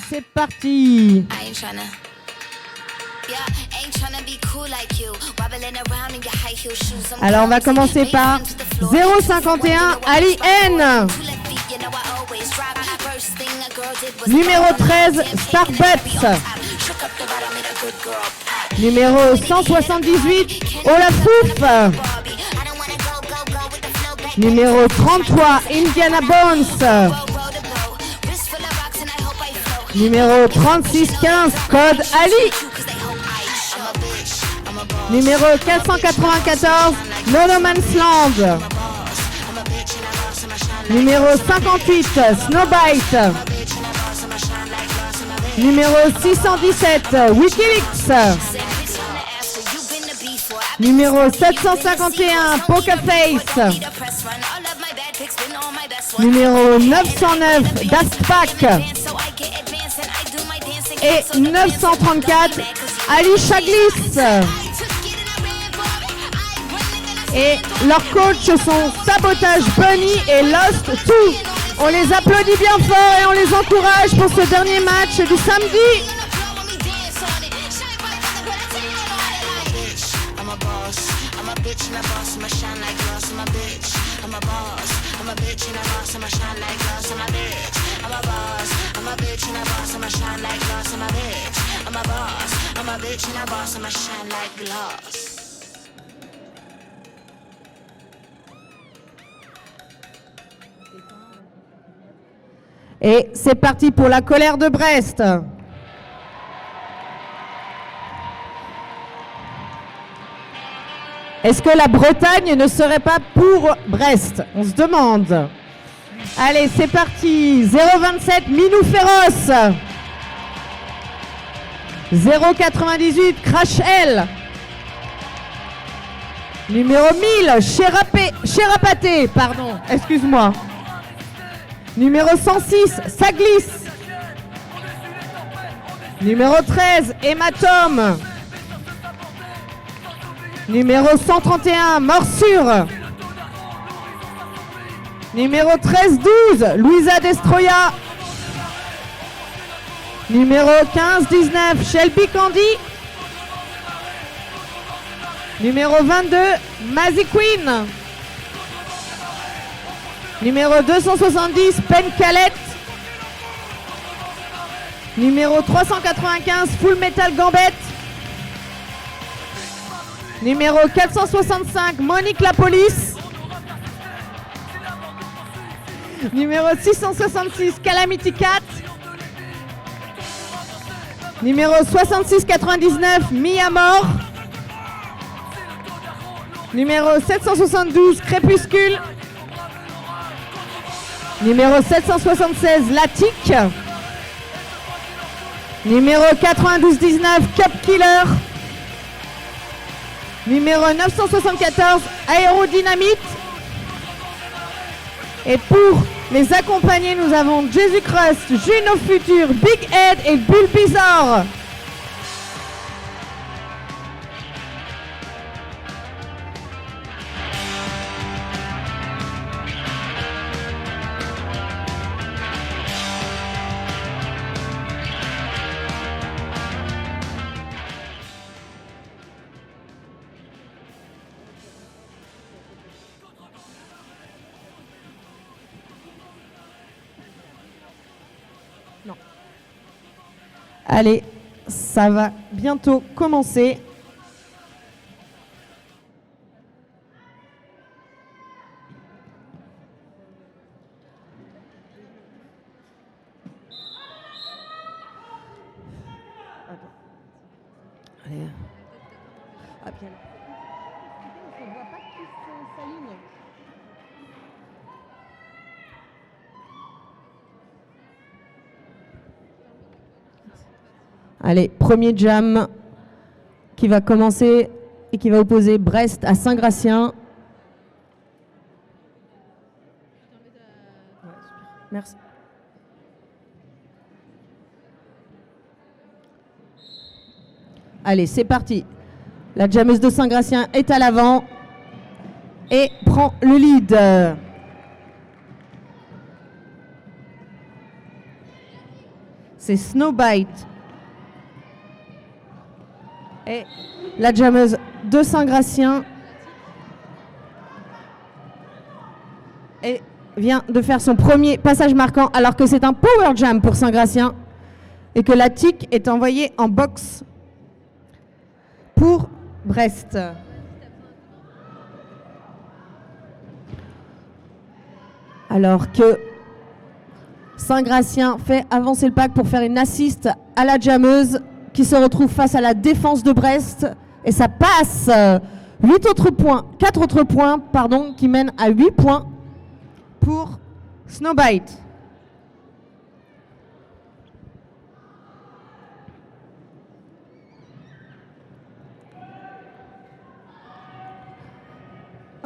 C'est parti. Alors on va commencer par 051 Ali N. Numéro 13 Starbucks. Numéro 178 Olafouf. Numéro 33 Indiana Bones. Numéro 3615 Code Ali. Numéro 494 No Man's Land. Numéro 58 Snowbite. Numéro 617 Wikileaks. Numéro 751 Pokerface. Numéro 909 Daft et 934 Ali Chaglis. Et leurs coachs sont Sabotage Bunny et Lost 2. On les applaudit bien fort et on les encourage pour ce dernier match du samedi. Et c'est parti pour la colère de Brest. Est-ce que la Bretagne ne serait pas pour Brest? On se demande. Allez, c'est parti. 027 Minou Féroce. 098 Crash L. Numéro 1000 Cherapaté, pardon, excuse-moi. Numéro 106 Saglis. Numéro 13 Hématome. Numéro 131 Morsure. Numéro 13-12 Louisa Destroya. Numéro 15-19 Shelby Candy. Numéro 22 Mazzy Queen. Numéro 270 Pencalette. Numéro 395 Full Metal Gambette. Numéro 465 Monique la Police. Numéro 666 Calamity Cat. Numéro 6699 Mia Mort. Numéro 772 Crépuscule. Numéro 776 Latique. Numéro 9219 Cup Killer. Numéro 974 Aérodynamite. Et pour les accompagner, nous avons Jésus Crust, Juno Futur, Big Head et Bulbizarre. Non. Allez, ça va bientôt commencer. Allez. Ah, bien. On ne voit pas qui s'aligne. Allez, premier jam qui va commencer et qui va opposer Brest à Saint-Gratien. Merci. Allez, c'est parti. La jammeuse de Saint-Gratien est à l'avant et prend le lead. c'est Snowbite. Et la jammeuse de Saint-Gratien et vient de faire son premier passage marquant alors que c'est un power jam pour Saint-Gratien et que la tic est envoyée en box pour Brest. Alors que Saint-Gratien fait avancer le pack pour faire une assist à la jammeuse qui se retrouve face à la défense de Brest et ça passe. 4 autres points qui mènent à 8 points pour Snowbite.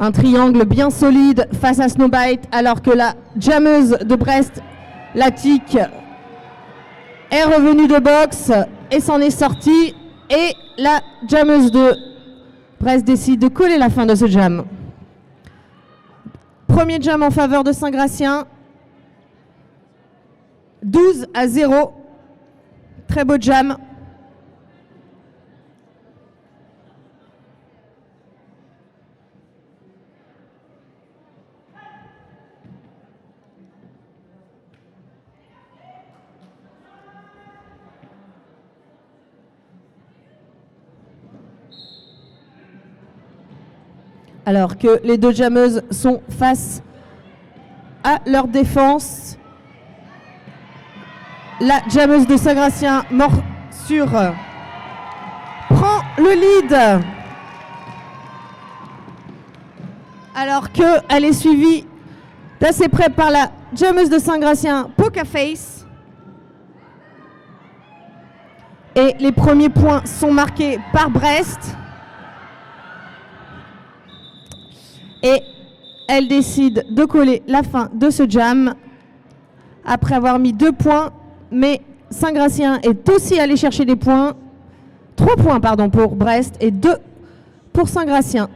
Un triangle bien solide face à Snowbite alors que la jammeuse de Brest, la tic, est revenue de boxe et s'en est sortie. Et la jammeuse de Brest décide de coller la fin de ce jam. Premier jam en faveur de Saint-Gratien. 12-0. Très beau jam. Alors que les deux jammeuses sont face à leur défense. La jammeuse de Saint-Gratien, morsure, prend le lead. Alors qu'elle est suivie d'assez près par la jammeuse de Saint-Gratien, Pokerface. Et les premiers points sont marqués par Brest. Et elle décide de coller la fin de ce jam après avoir mis 2 points. Mais Saint-Gratien est aussi allé chercher des points. 3 points pour Brest et 2 pour Saint-Gratien.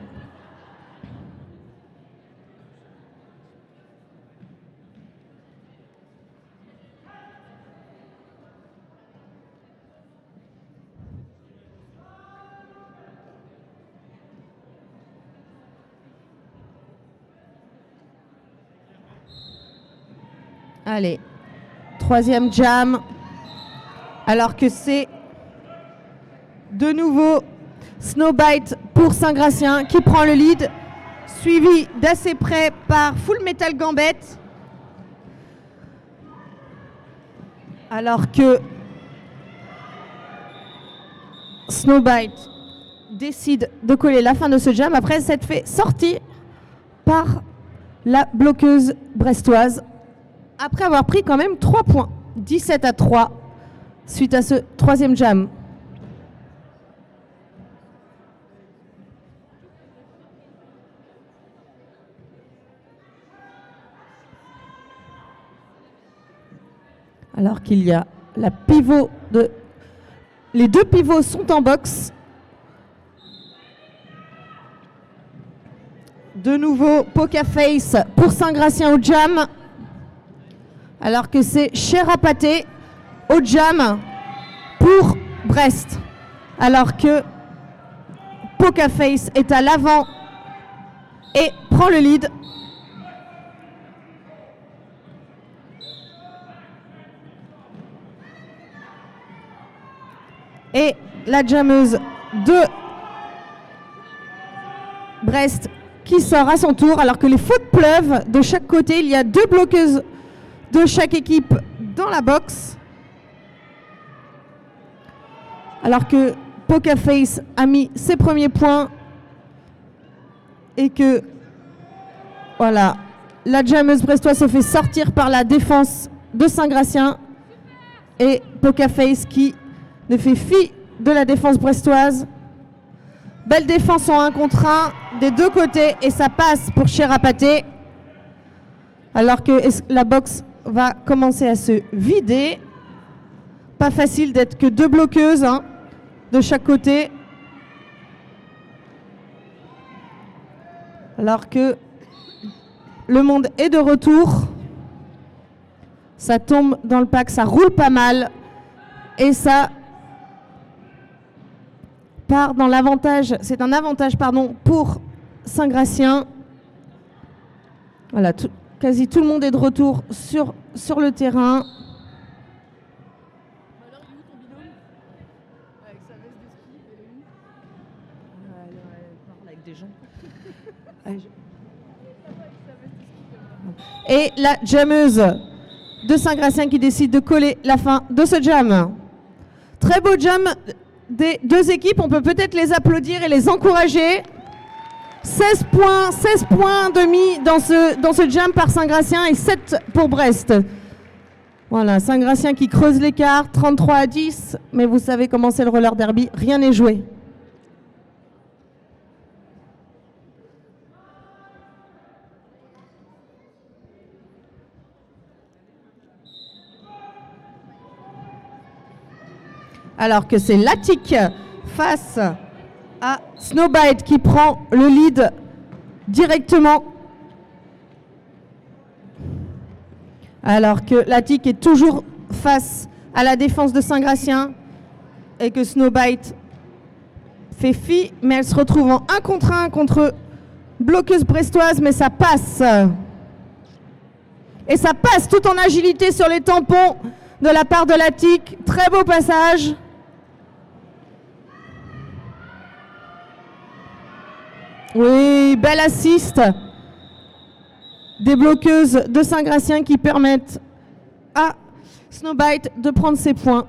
Allez, 3e jam, alors que c'est de nouveau Snowbite pour Saint-Gratien qui prend le lead, suivi d'assez près par Full Metal Gambit. Alors que Snowbite décide de coller la fin de ce jam après s'être fait sortir par la bloqueuse brestoise. Après avoir pris quand même 3 points, 17-3, suite à ce 3e jam. Alors qu'il y a la pivot de... Les 2 pivots sont en boxe. De nouveau, Pokerface pour Saint-Gratien au jam. Alors que c'est Cherapaté au jam pour Brest. Alors que Pokerface est à l'avant et prend le lead. Et la jammeuse de Brest qui sort à son tour alors que les fautes pleuvent de chaque côté. Il y a 2 bloqueuses de chaque équipe dans la boxe. Alors que Pokerface a mis ses premiers points et que voilà, la jammeuse brestoise se fait sortir par la défense de Saint-Gratien et Pokerface qui ne fait fi de la défense brestoise. Belle défense en 1 contre 1 des 2 côtés et ça passe pour Cherapaté. Alors que la boxe va commencer à se vider. Pas facile d'être que 2 bloqueuses de chaque côté. Alors que le monde est de retour. Ça tombe dans le pack, ça roule pas mal. Et ça part dans l'avantage. C'est un avantage, pardon, pour Saint-Gratien. Voilà, quasi tout le monde est de retour sur le terrain. Alors, il est où ton binôme? Avec sa veste de ski, elle est où? Elle parle avec des gens. Et la jammeuse de Saint-Gratien qui décide de coller la fin de ce jam. Très beau jam des deux équipes. On peut peut-être les applaudir et les encourager. 16 points demi dans ce jam par Saint-Gratien et 7 pour Brest. Voilà, Saint-Gratien qui creuse l'écart, 33-10. Mais vous savez comment c'est le roller derby, rien n'est joué. Alors que c'est Latic face à Snowbite qui prend le lead directement. Alors que Latic est toujours face à la défense de Saint-Gratien et que Snowbite fait fi, mais elle se retrouve en 1 contre 1 contre bloqueuse brestoise, mais ça passe. Et ça passe tout en agilité sur les tampons de la part de Latic. Très beau passage. Oui, belle assist des bloqueuses de Saint-Gratien qui permettent à Snowbite de prendre ses points.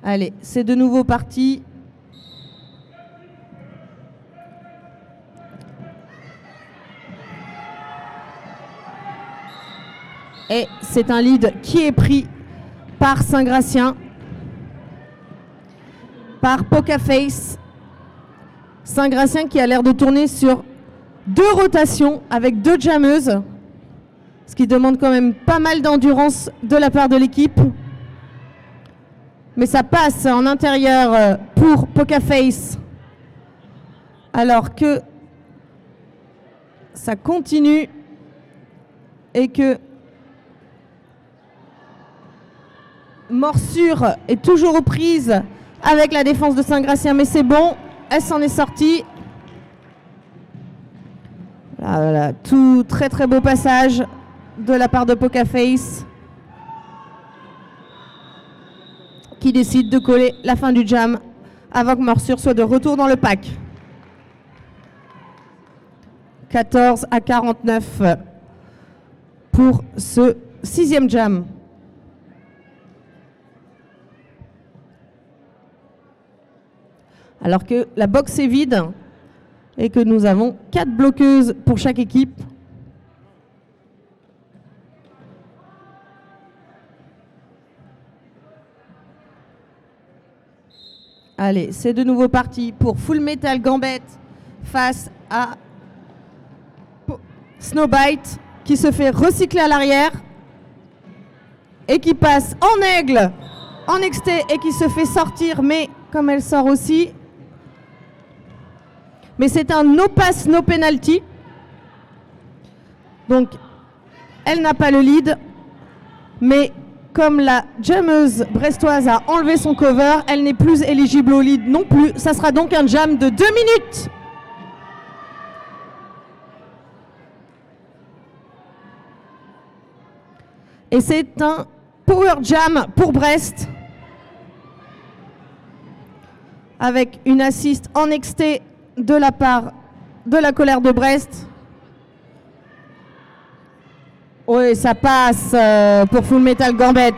Allez, c'est de nouveau parti. Et c'est un lead qui est pris par Saint-Gratien, par Pokerface. Saint-Gratien qui a l'air de tourner sur 2 rotations avec 2 jammeuses, ce qui demande quand même pas mal d'endurance de la part de l'équipe. Mais ça passe en intérieur pour Pokerface. Alors que ça continue et que Morsure est toujours aux prises avec la défense de Saint-Gratien, mais c'est bon, elle s'en est sortie. Voilà, tout très très beau passage de la part de Pokerface, qui décide de coller la fin du jam avant que Morsure soit de retour dans le pack. 14-49 pour ce 6e jam. Alors que la box est vide et que nous avons 4 bloqueuses pour chaque équipe. Allez, c'est de nouveau parti pour Full Metal Gambit face à Snowbite qui se fait recycler à l'arrière et qui passe en aigle, en XT et qui se fait sortir, mais comme elle sort aussi. Mais c'est un no pass, no penalty. Donc, elle n'a pas le lead, mais comme la jammeuse brestoise a enlevé son cover, elle n'est plus éligible au lead non plus. Ça sera donc un jam de 2 minutes. Et c'est un power jam pour Brest, avec une assist en XT de la part de la colère de Brest. Oui, ça passe pour Full Metal Gambit.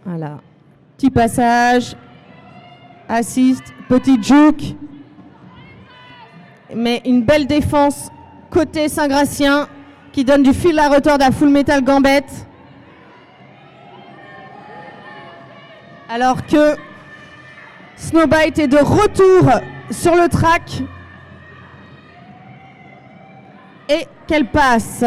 Voilà. Petit passage. Assist. Petit juke. Mais une belle défense côté Saint-Gratien qui donne du fil à retordre à Full Metal Gambit. Alors que Snowbite est de retour sur le track. Et qu'elle passe.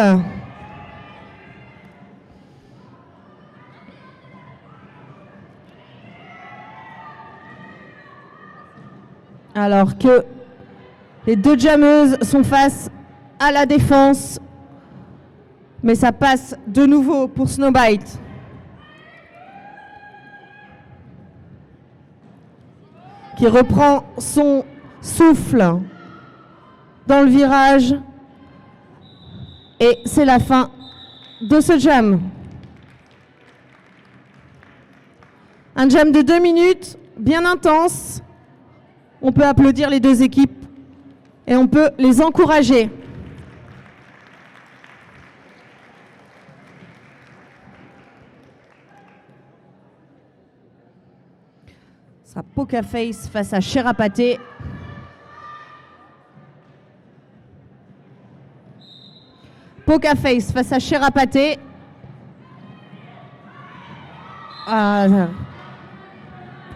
Alors que les deux jammeuses sont face à la défense. Mais ça passe de nouveau pour Snowbite. Qui reprend son souffle dans le virage. Et c'est la fin de ce jam. Un jam de 2 minutes, bien intense. On peut applaudir les deux équipes et on peut les encourager. Ce sera Poker Face face à Cherapaté. Poker Face face à Cherapaté.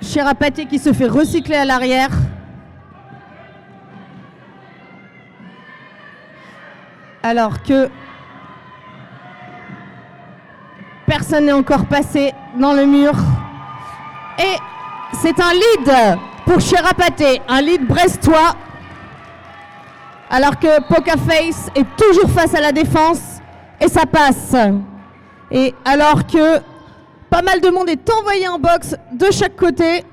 Cherapaté qui se fait recycler à l'arrière. Alors que personne n'est encore passé dans le mur. Et c'est un lead pour Cherapaté, un lead brestois. Alors que Poker Face est toujours face à la défense et ça passe. Et alors que pas mal de monde est envoyé en boxe de chaque côté.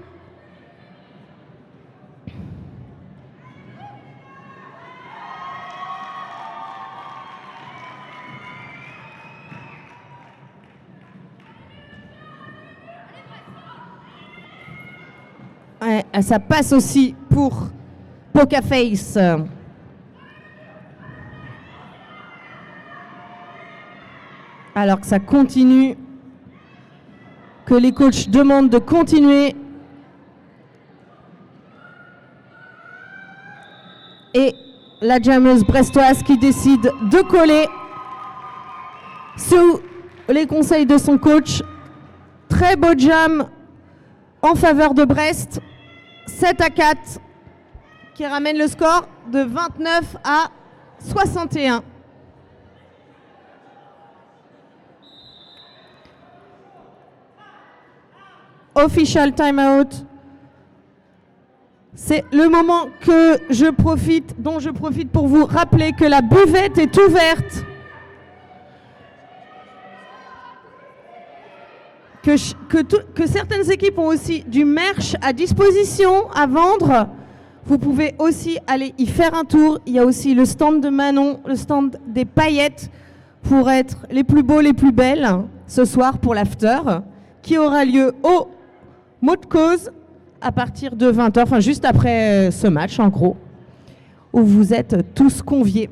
Ouais, ça passe aussi pour Poker Face. Alors que ça continue, que les coachs demandent de continuer. Et la jammeuse brestoise qui décide de coller sous les conseils de son coach. Très beau jam en faveur de Brest. 7-4 qui ramène le score de 29 à 61. Official timeout. C'est le moment dont je profite pour vous rappeler que la buvette est ouverte. Que certaines équipes ont aussi du merch à disposition à vendre. Vous pouvez aussi aller y faire un tour. Il y a aussi le stand de Manon, le stand des paillettes pour être les plus beaux, les plus belles ce soir pour l'after qui aura lieu au Mot de Cause à partir de 20h, enfin juste après ce match en gros, où vous êtes tous conviés.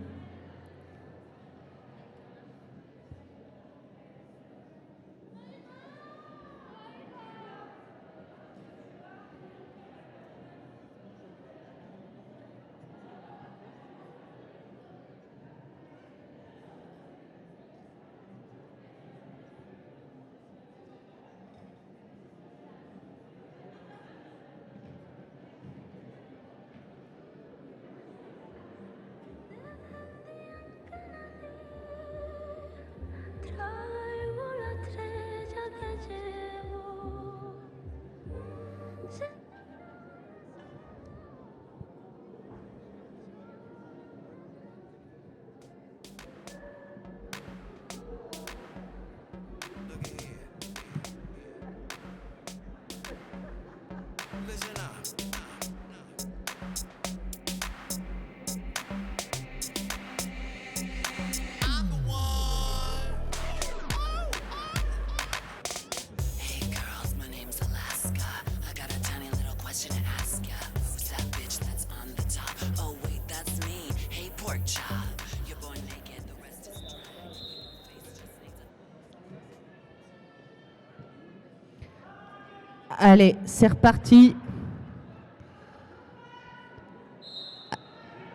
Allez, c'est reparti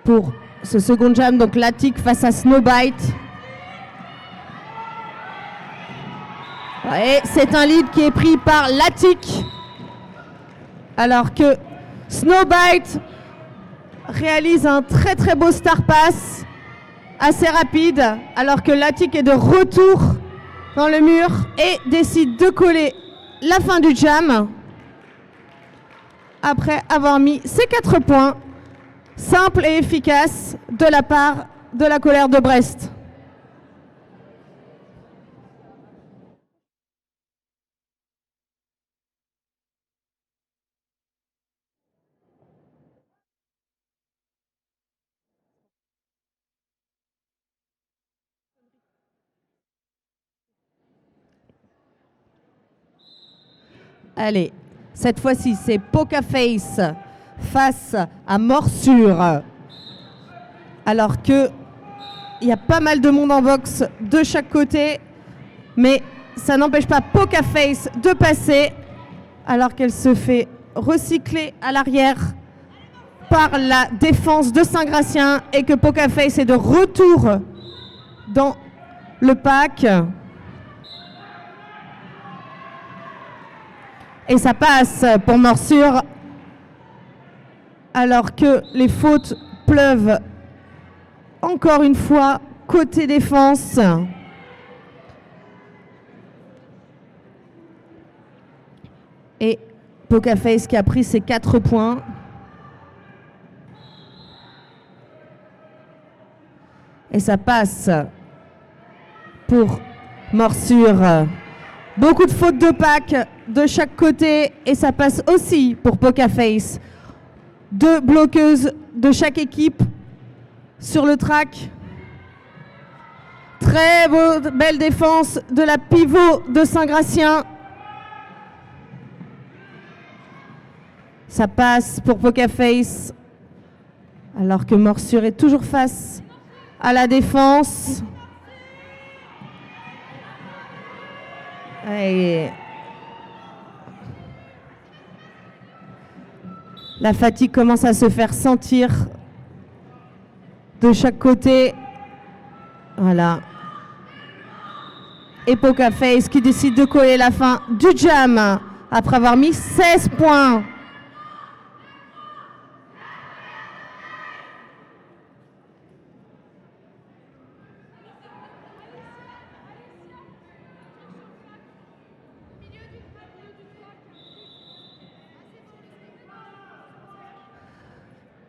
pour ce second jam. Donc Latik face à Snowbite. Et c'est un lead qui est pris par Latik Alors que Snowbite réalise un très très beau star pass, assez rapide, alors que Latic est de retour dans le mur et décide de coller la fin du jam après avoir mis ses 4 points, simple et efficace de la part de la colère de Brest. Allez, cette fois-ci, c'est Pokerface face à Morsure. Alors que il y a pas mal de monde en boxe de chaque côté, mais ça n'empêche pas Pokerface de passer, alors qu'elle se fait recycler à l'arrière par la défense de Saint-Gratien et que Pokerface est de retour dans le pack. Et ça passe pour Morsure, alors que les fautes pleuvent encore une fois côté défense. Et Pokerface qui a pris ses 4 points. Et ça passe pour Morsure. Beaucoup de fautes de pack de chaque côté et ça passe aussi pour Pokerface. 2 bloqueuses de chaque équipe sur le track. Très belle défense de la pivot de Saint-Gratien. Ça passe pour Pokerface alors que Morsure est toujours face à la défense. Et la fatigue commence à se faire sentir de chaque côté. Voilà. Et Pokerface qui décide de coller la fin du jam après avoir mis 16 points.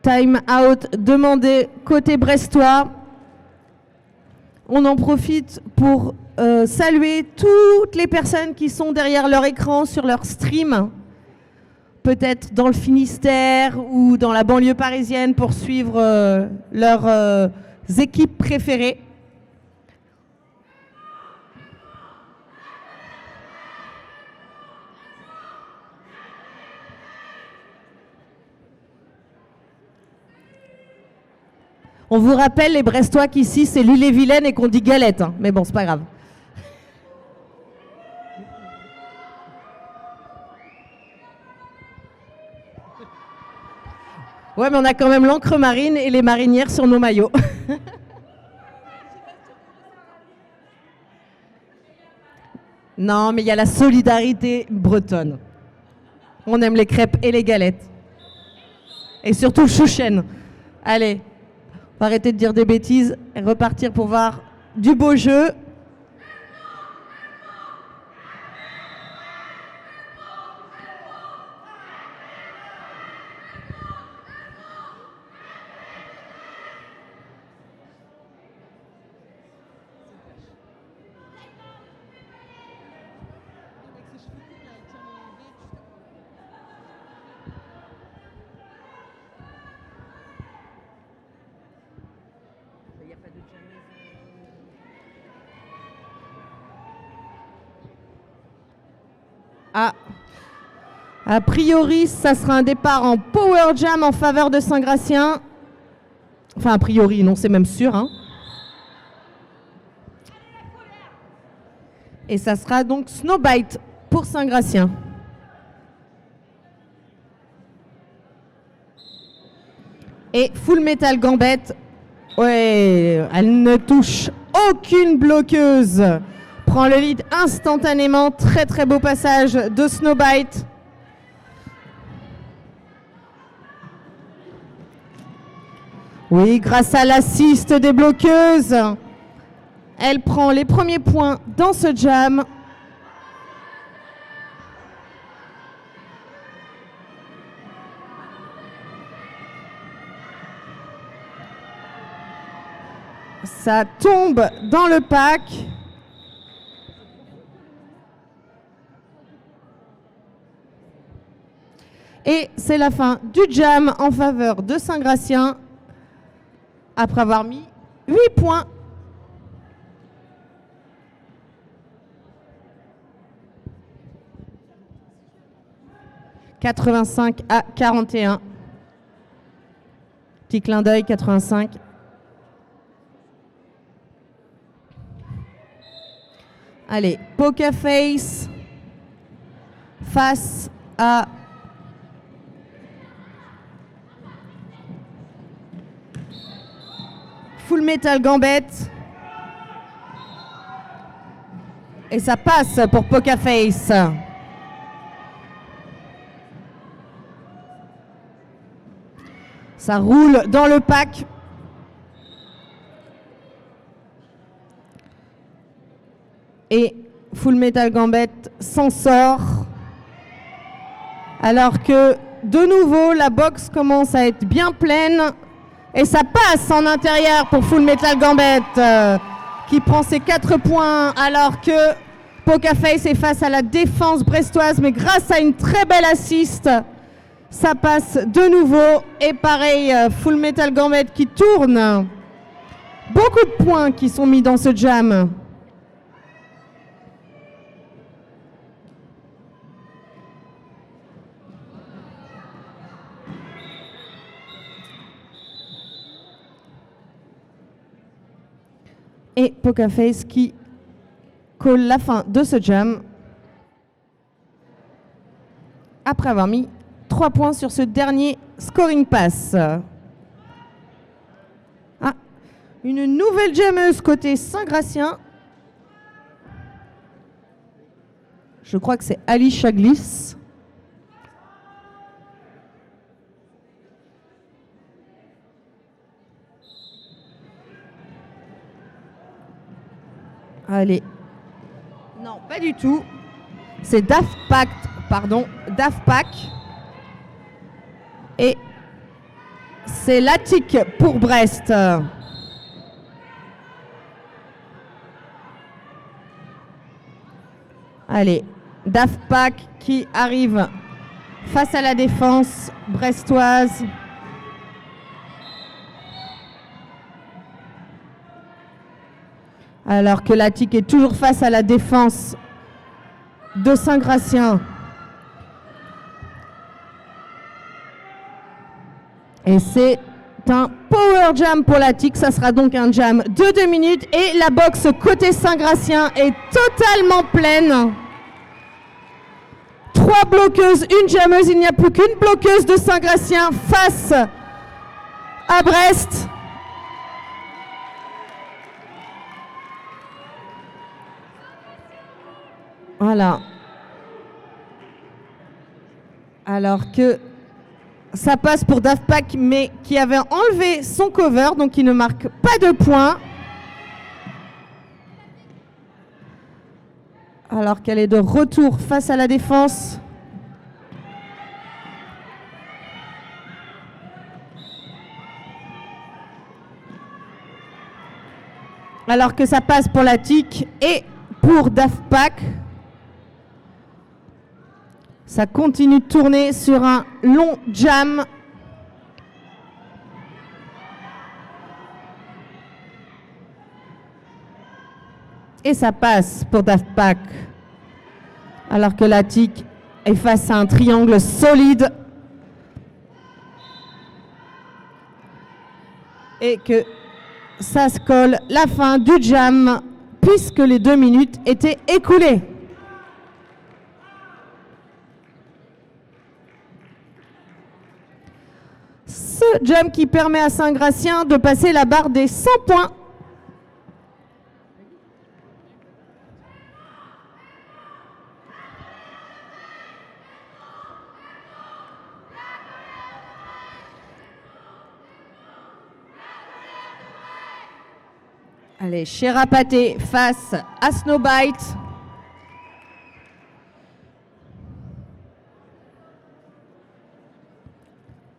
Time out demandé côté brestois. On en profite pour saluer toutes les personnes qui sont derrière leur écran sur leur stream, peut-être dans le Finistère ou dans la banlieue parisienne pour suivre leurs équipes préférées. On vous rappelle, les Brestois, qu'ici, c'est l'île-et-Vilaine et qu'on dit galette. Hein. Mais bon, c'est pas grave. Ouais, mais on a quand même l'encre marine et les marinières sur nos maillots. Non, mais il y a la solidarité bretonne. On aime les crêpes et les galettes. Et surtout le chouchen. Allez. On va arrêter de dire des bêtises et repartir pour voir du beau jeu. Ah, a priori, ça sera un départ en power jam en faveur de Saint-Gratien. Enfin, a priori, non, c'est même sûr. Hein. Et ça sera donc Snowbite pour Saint-Gratien. Et Full Metal Gambette, ouais, elle ne touche aucune bloqueuse. Prend le lead instantanément. Très très beau passage de Snowbite. Oui, grâce à l'assist des bloqueuses, elle prend les premiers points dans ce jam. Ça tombe dans le pack. Et c'est la fin du jam en faveur de Saint-Gratien après avoir mis 8 points. « 85 à 41. Petit clin d'œil, 85. Allez, Poker Face face à Full Metal Gambit. Et ça passe pour Poker Face. Ça roule dans le pack. Et Full Metal Gambit s'en sort. Alors que, de nouveau, la box commence à être bien pleine. Et ça passe en intérieur pour Full Metal Gambit, qui prend ses 4 points, alors que Poker Face est face à la défense brestoise. Mais grâce à une très belle assist, ça passe de nouveau. Et pareil, Full Metal Gambit qui tourne. Beaucoup de points qui sont mis dans ce jam. Et Poker Face qui colle la fin de ce jam après avoir mis 3 points sur ce dernier scoring pass. Ah, une nouvelle jammeuse côté Saint-Gratien. Je crois que c'est Ali Chaglis. Allez. Non, pas du tout. C'est Daft Pack, pardon, Daft Pack. Et c'est l'Attic pour Brest. Allez, Daft Pack qui arrive face à la défense brestoise. Alors que l'Attic est toujours face à la défense de Saint-Gratien. Et c'est un power jam pour l'Attic. Ça sera donc un jam de 2 minutes. Et la boxe côté Saint-Gratien est totalement pleine. 3 bloqueuses, une jammeuse. Il n'y a plus qu'une bloqueuse de Saint-Gratien face à Brest. Voilà. Alors que ça passe pour Daft Pack, mais qui avait enlevé son cover, donc il ne marque pas de points. Alors qu'elle est de retour face à la défense. Alors que ça passe pour l'Attic et pour Daft Pack. Ça continue de tourner sur un long jam. Et ça passe pour Daft Pack. Alors que l'Attic est face à un triangle solide. Et que ça se colle la fin du jam puisque les 2 minutes étaient écoulées. Ce jam qui permet à Saint-Gratien de passer la barre des 100 points. Allez, Cherapaté face à Snowbite.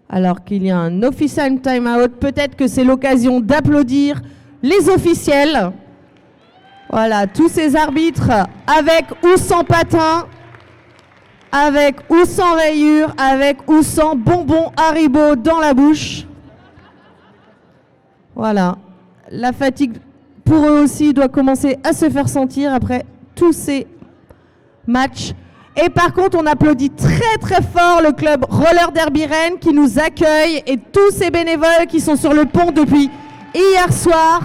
Alors qu'il y a un official time-out, peut-être que c'est l'occasion d'applaudir les officiels. Voilà, tous ces arbitres avec ou sans patin, avec ou sans rayures, avec ou sans bonbons Haribo dans la bouche. Voilà, la fatigue pour eux aussi doit commencer à se faire sentir après tous ces matchs. Et par contre, on applaudit très très fort le club Roller Derby Rennes qui nous accueille et tous ces bénévoles qui sont sur le pont depuis hier soir.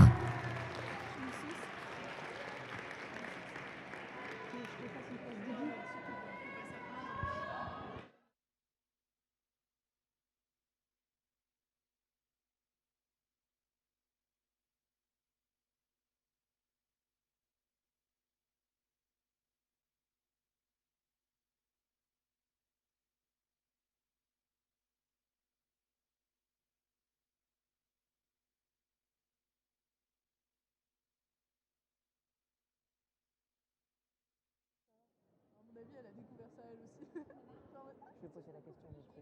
Je vais poser la question au micro.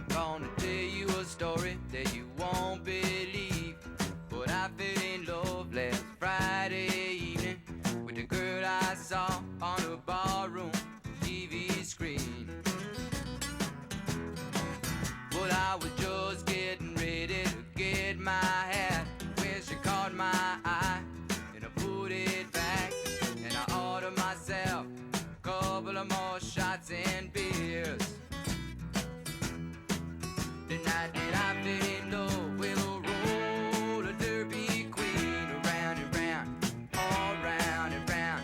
Gonna tell you a story that you won't believe, but I fell in love last Friday evening with the girl I saw on a barroom TV screen. Well, I was just getting ready to get my hat when she caught my eye, and I put it back, and I ordered myself a couple of more shots and beers. The night that I fell in love with a roller derby queen, around and round, all round and round.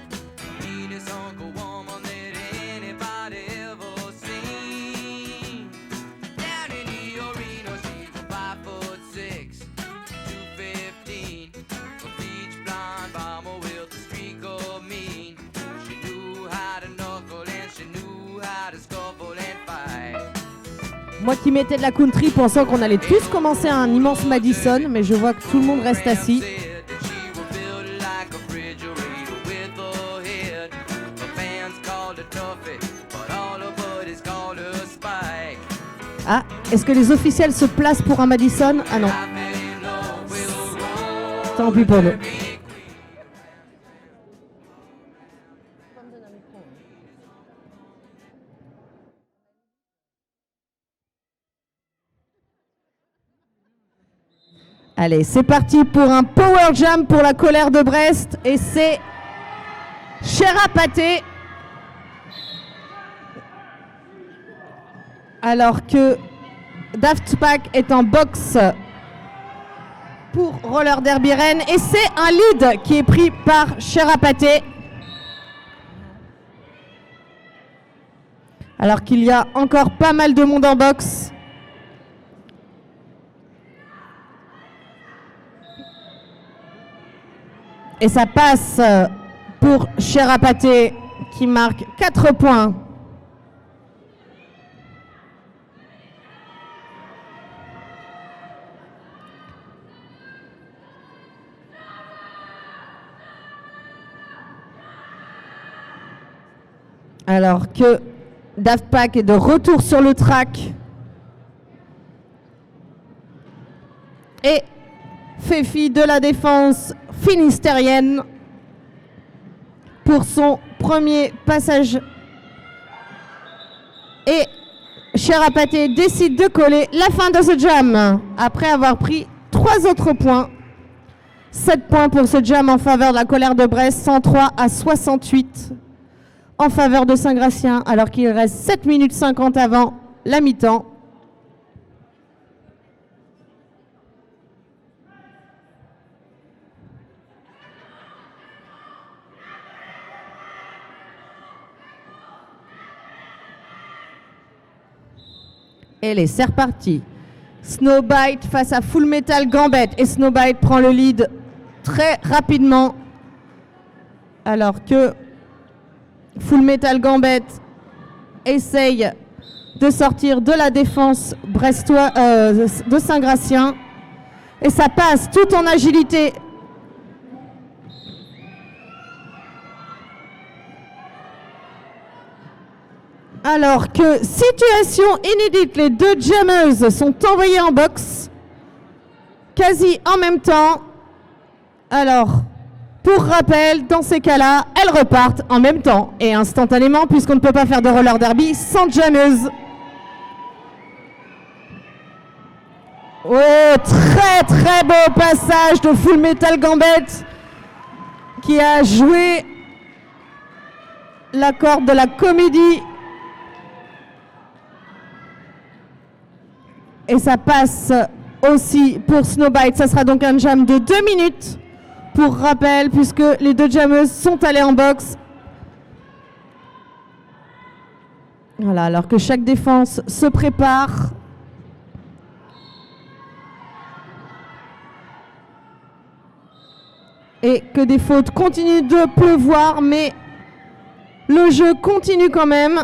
Meanest Uncle Woman that anybody ever seen. Down in the arena, she's a 5'6", 215, a peach blonde bomber with a streak of mean. She knew how to knuckle and she knew how to scuffle and fight. Moi qui mettais de la country pensant qu'on allait tous commencer un immense Madison, mais je vois que tout le monde reste assis. Ah, est-ce que les officiels se placent pour un Madison? Ah non. Tant pis pour nous. Allez, c'est parti pour un power jam pour la colère de Brest et c'est Cherapaté. Alors que Daft Pack est en boxe pour Roller Derby Rennes et c'est un lead qui est pris par Cherapaté. Alors qu'il y a encore pas mal de monde en boxe. Et ça passe pour Cherapaté qui marque 4 points. Alors que Daft Pack est de retour sur le track. Et fait fi de la défense finistérienne pour son premier passage. Et Cherapaté décide de coller la fin de ce jam après avoir pris 3 autres points. 7 points pour ce jam en faveur de la colère de Brest, 103 à 68 en faveur de Saint-Gratien alors qu'il reste 7 minutes 50 avant la mi-temps. Allez, c'est reparti. Snowbite face à Full Metal Gambit. Et Snowbite prend le lead très rapidement. Alors que Full Metal Gambit essaye de sortir de la défense brestois, de Saint-Gratien. Et ça passe tout en agilité. Alors que, situation inédite, les deux jammeuses sont envoyées en boxe, quasi en même temps. Alors, pour rappel, dans ces cas-là, elles repartent en même temps et instantanément, puisqu'on ne peut pas faire de roller derby sans jammeuse. Oh, très très beau passage de Full Metal Gambit qui a joué la corde de la comédie. Et ça passe aussi pour Snowbite. Ça sera donc un jam de 2 minutes, pour rappel, puisque les deux jammeuses sont allées en boxe. Voilà, alors que chaque défense se prépare. Et que des fautes continuent de pleuvoir, mais le jeu continue quand même.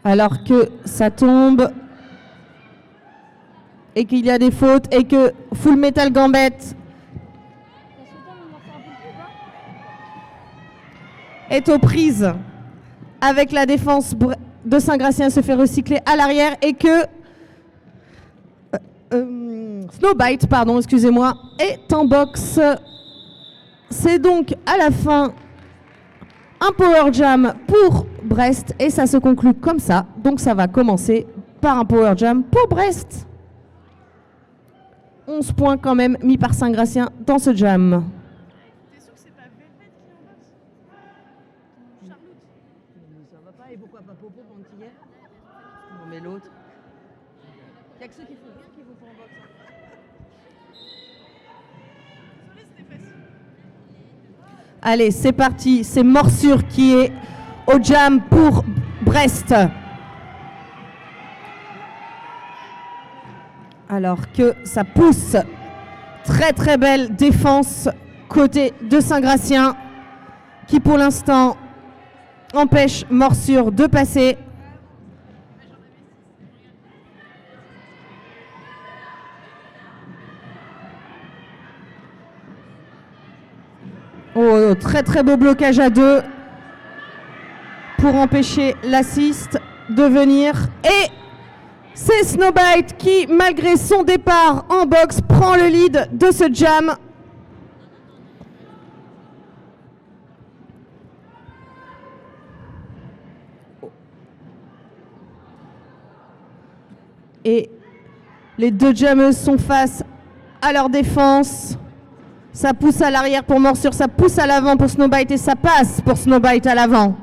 Alors que ça tombe et qu'il y a des fautes et que Full Metal Gambit est aux prises avec la défense de Saint-Gratien, se fait recycler à l'arrière et que Snowbite, pardon, excusez-moi, est en boxe. C'est donc à la fin un power jam pour Brest et ça se conclut comme ça. Donc ça va commencer par un power jam pour Brest. 11 points quand même mis par Saint-Gratien dans ce jam. T'es sûr que c'est pas Velvet qui est en boxe? Charlotte? Ça va pas, et pourquoi pas Popo quand il y est? Non mais l'autre. Y'a que ceux qui font rien qui vont pas en boxe. Désolé, c'était facile. Allez, c'est parti. C'est Morsure qui est au jam pour Brest. Alors que ça pousse. Très très belle défense côté de Saint-Gratien qui pour l'instant empêche Morsure de passer. Oh, très très beau blocage à 2 pour empêcher l'assist de venir. Et c'est Snowbite qui, malgré son départ en boxe, prend le lead de ce jam. Et les deux jammeuses sont face à leur défense. Ça pousse à l'arrière pour Morsure, ça pousse à l'avant pour Snowbite et ça passe pour Snowbite à l'avant,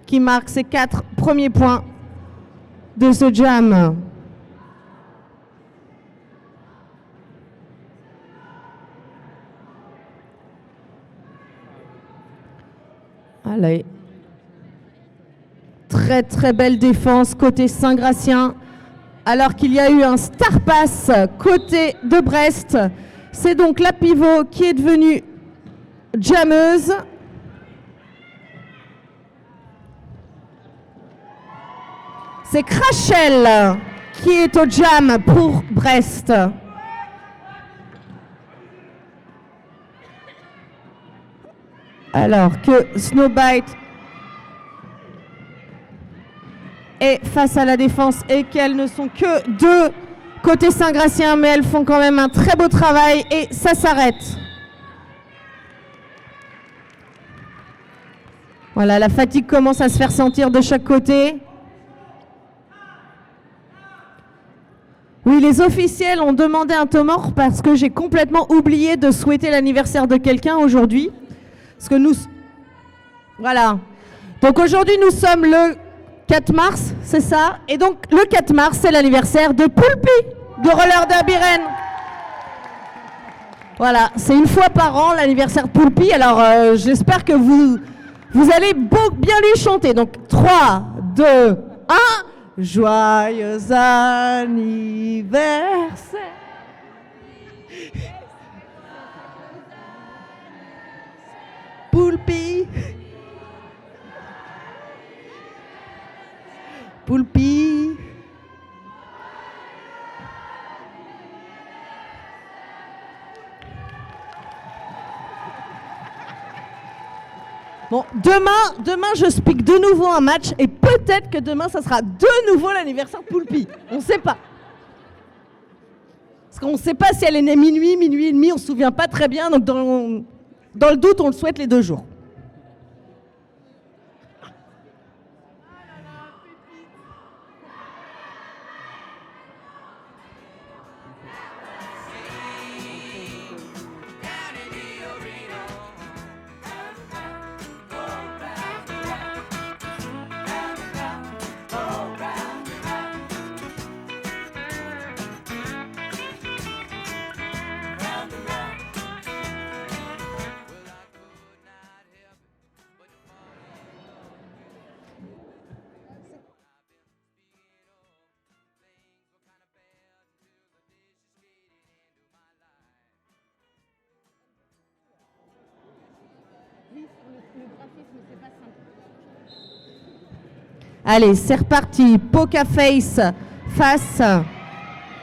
qui marque ses 4 premiers points de ce jam. Allez. Très très belle défense côté Saint-Gratien, alors qu'il y a eu un star pass côté de Brest. C'est donc la pivot qui est devenue jammeuse. C'est Crachel qui est au jam pour Brest. Alors que Snowbite est face à la défense et qu'elles ne sont que 2 côté Saint-Gratien, mais elles font quand même un très beau travail et ça s'arrête. Voilà, la fatigue commence à se faire sentir de chaque côté. Oui, les officiels ont demandé un temps mort parce que j'ai complètement oublié de souhaiter l'anniversaire de quelqu'un aujourd'hui. Parce que nous... Voilà. Donc aujourd'hui, nous sommes le 4 mars, c'est ça. Et donc, le 4 mars, c'est l'anniversaire de Poulpi, de Roller Derby Rennes. Voilà, c'est une fois par an l'anniversaire de Poulpi. Alors j'espère que vous allez bien lui chanter. Donc 3, 2, 1. Joyeux anniversaire. Poulpi. Poulpi. Bon, demain, je speak de nouveau un match et peut-être que demain, ça sera de nouveau l'anniversaire de Poulpi. On ne sait pas. Parce qu'on ne sait pas si elle est née minuit et demi, on ne se souvient pas très bien. Donc, dans le doute, on le souhaite les 2 jours. Allez, c'est reparti. Poker Face face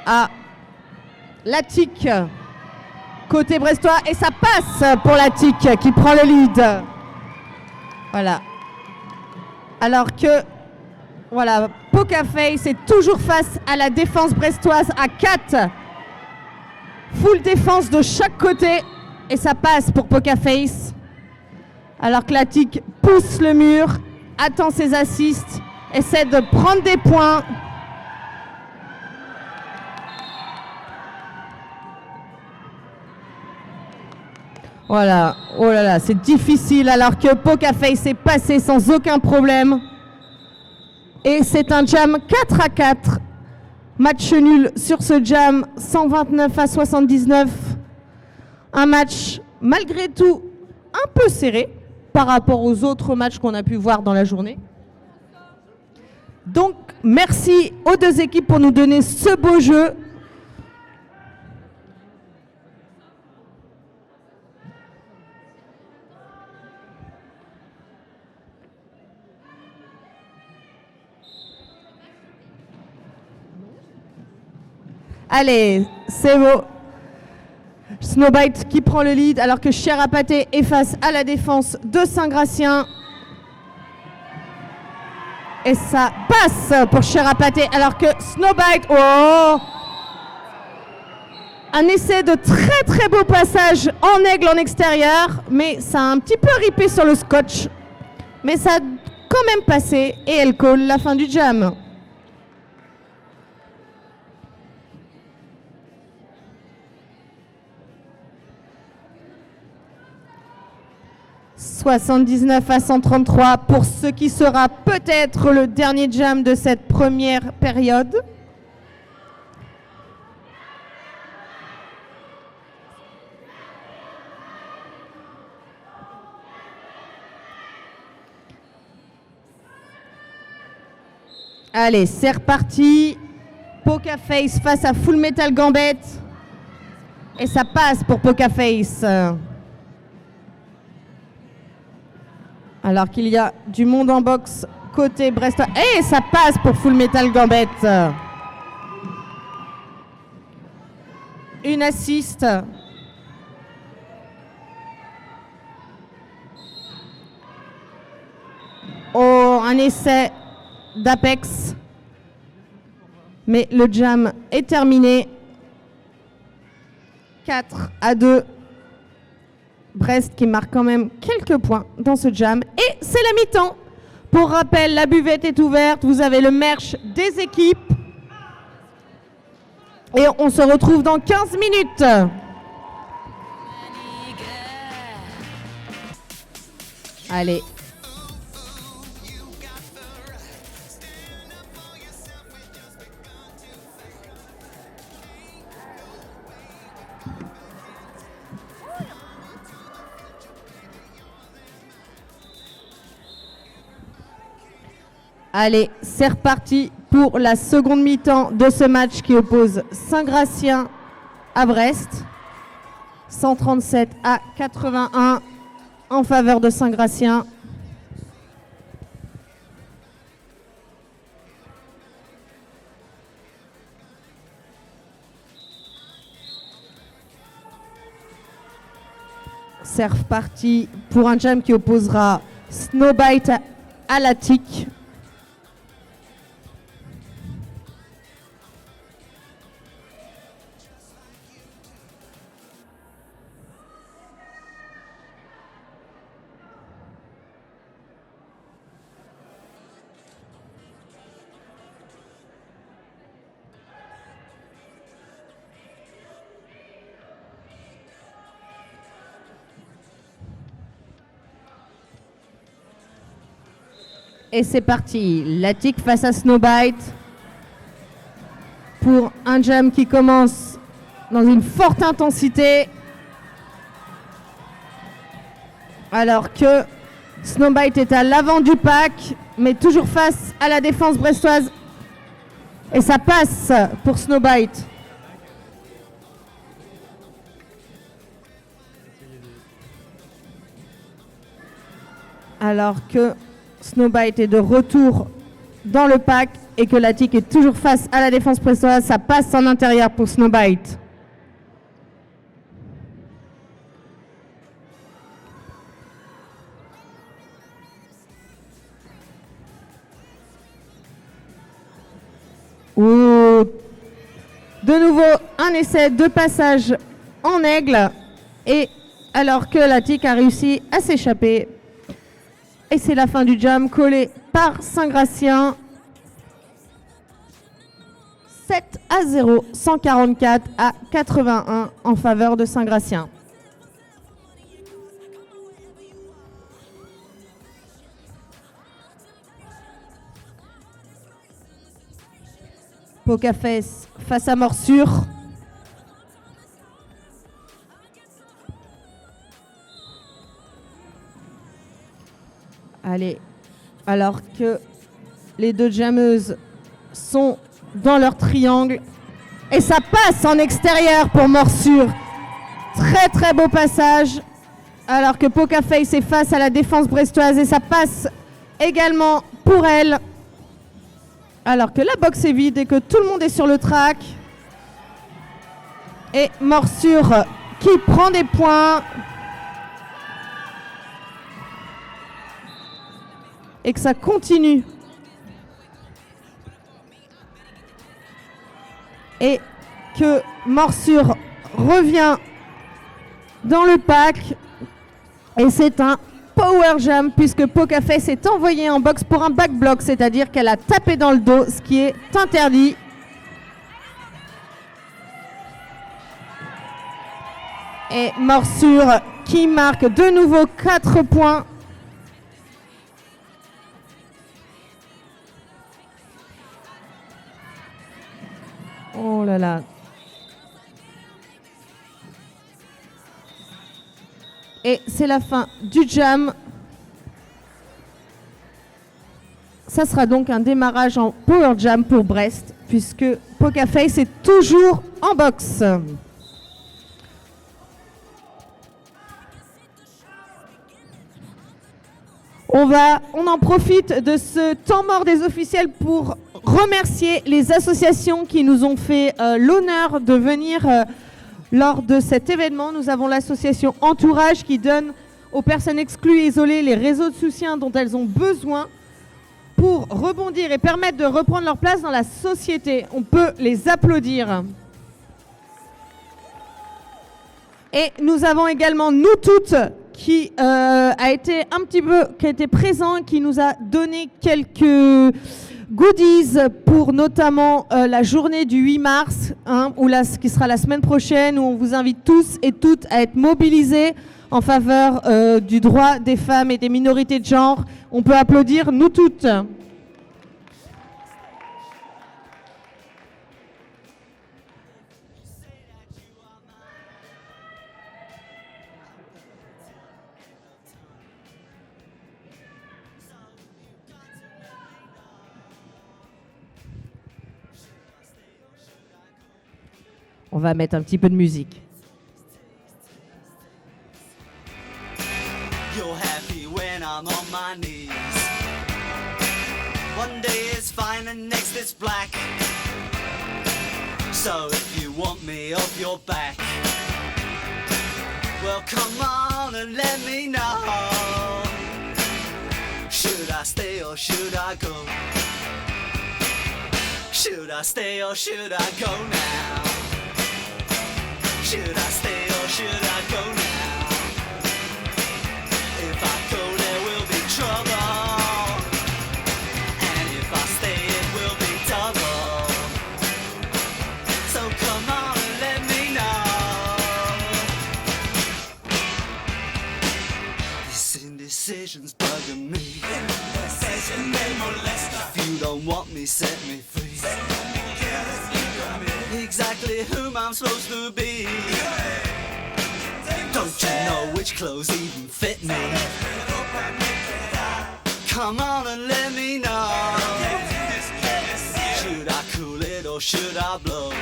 à Latic côté brestois. Et ça passe pour Latic qui prend le lead. Voilà. Alors que, voilà, Poker Face est toujours face à la défense brestoise à 4. Full défense de chaque côté. Et ça passe pour Poker Face. Alors que Latic pousse le mur, attend ses assists, essaie de prendre des points. Voilà, oh là là, c'est difficile alors que Poker Face est passé sans aucun problème. Et c'est un jam 4-4. Match nul sur ce jam, 129-79. Un match malgré tout un peu serré par rapport aux autres matchs qu'on a pu voir dans la journée. Donc, merci aux 2 équipes pour nous donner ce beau jeu. Allez, c'est beau. Snowbite qui prend le lead alors que Cherapaté est face à la défense de Saint-Gratien. Et ça passe pour Cherapaté alors que Snowbite, oh, un essai de très très beau passage en aigle en extérieur, mais ça a un petit peu ripé sur le scotch. Mais ça a quand même passé et elle colle la fin du jam. « 79-133 pour ce qui sera peut-être le dernier jam de cette première période. Allez, c'est reparti. Poker Face face à Full Metal Gambit. Et ça passe pour Poker Face. Alors qu'il y a du monde en boxe côté brestois. Et ça passe pour Full Metal Gambit. Une assist. Oh, un essai d'Apex. Mais le jam est terminé. 4-2. Brest qui marque quand même quelques points dans ce jam. Et c'est la mi-temps. Pour rappel, la buvette est ouverte. Vous avez le merch des équipes. Et on se retrouve dans 15 minutes. Allez. Allez, c'est reparti pour la seconde mi-temps de ce match qui oppose Saint-Gratien à Brest. 137 à 81 en faveur de Saint-Gratien. C'est reparti pour un jam qui opposera Snowbite à l'Attic. Et c'est parti, l'Attic face à Snowbite pour un jam qui commence dans une forte intensité. Alors que Snowbite est à l'avant du pack, mais toujours face à la défense brestoise. Et ça passe pour Snowbite. Alors que Snowbite est de retour dans le pack et que l'Attic est toujours face à la défense brestoise, ça passe en intérieur pour Snowbite. Ouh. De nouveau, un essai de passage en aigle, et alors que l'Attic a réussi à s'échapper. Et c'est la fin du jam collé par Saint-Gratien. 7 à 0, 144 à 81 en faveur de Saint-Gratien. Pokerface face à Morsure. Allez, alors que les deux jammeuses sont dans leur triangle. Et ça passe en extérieur pour Morsure. Très très beau passage. Alors que Pokerface est face à la défense brestoise et ça passe également pour elle. Alors que la boxe est vide et que tout le monde est sur le track. Et Morsure qui prend des points. Et que ça continue. Et que Morsure revient dans le pack. Et c'est un power jam puisque Pokerface est envoyée en boxe pour un back block, c'est-à-dire qu'elle a tapé dans le dos, ce qui est interdit. Et Morsure qui marque de nouveau 4 points. Oh là là. Et c'est la fin du jam. Ça sera donc un démarrage en power jam pour Brest, puisque Pokerface est toujours en boxe. On en profite de ce temps mort des officiels pour remercier les associations qui nous ont fait l'honneur de venir lors de cet événement. Nous avons l'association Entourage qui donne aux personnes exclues et isolées les réseaux de soutien dont elles ont besoin pour rebondir et permettre de reprendre leur place dans la société. On peut les applaudir. Et nous avons également Nous Toutes qui a été présent, qui nous a donné quelques goodies pour notamment la journée du 8 mars, qui sera la semaine prochaine, où on vous invite tous et toutes à être mobilisés en faveur du droit des femmes et des minorités de genre. On peut applaudir Nous Toutes. On va mettre un petit peu de musique. You're happy when I'm on my knees. One day it's fine and next it's black. So if you want me off your back, well come on and let me know. Should I stay or should I go? Should I stay or should I go now? Should I stay or should I go now? If I go there will be trouble, and if I stay it will be double. So come on and let me know. This indecision's bugging me. If you don't want me, set me free. Exactly whom I'm supposed to be. Don't you know which clothes even fit me? Come on and let me know. Should I cool it or should I blow?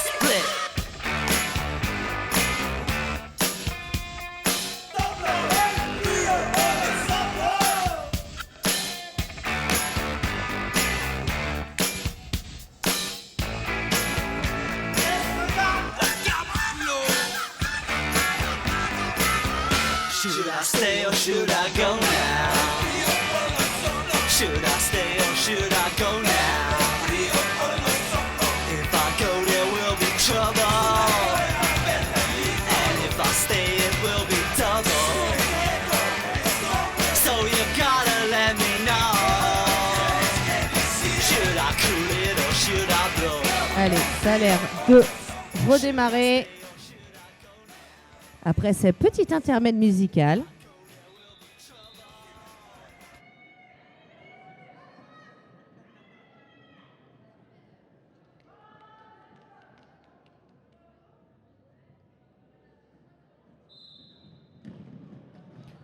Split. Should I stay or should I go now? Should I stay or should I go now? If I go there will be trouble, and if I stay it will be double. So you gotta let me know. Should I cool it or should I blow? Allez, ça a l'air de redémarrer. Après ce petit intermède musical.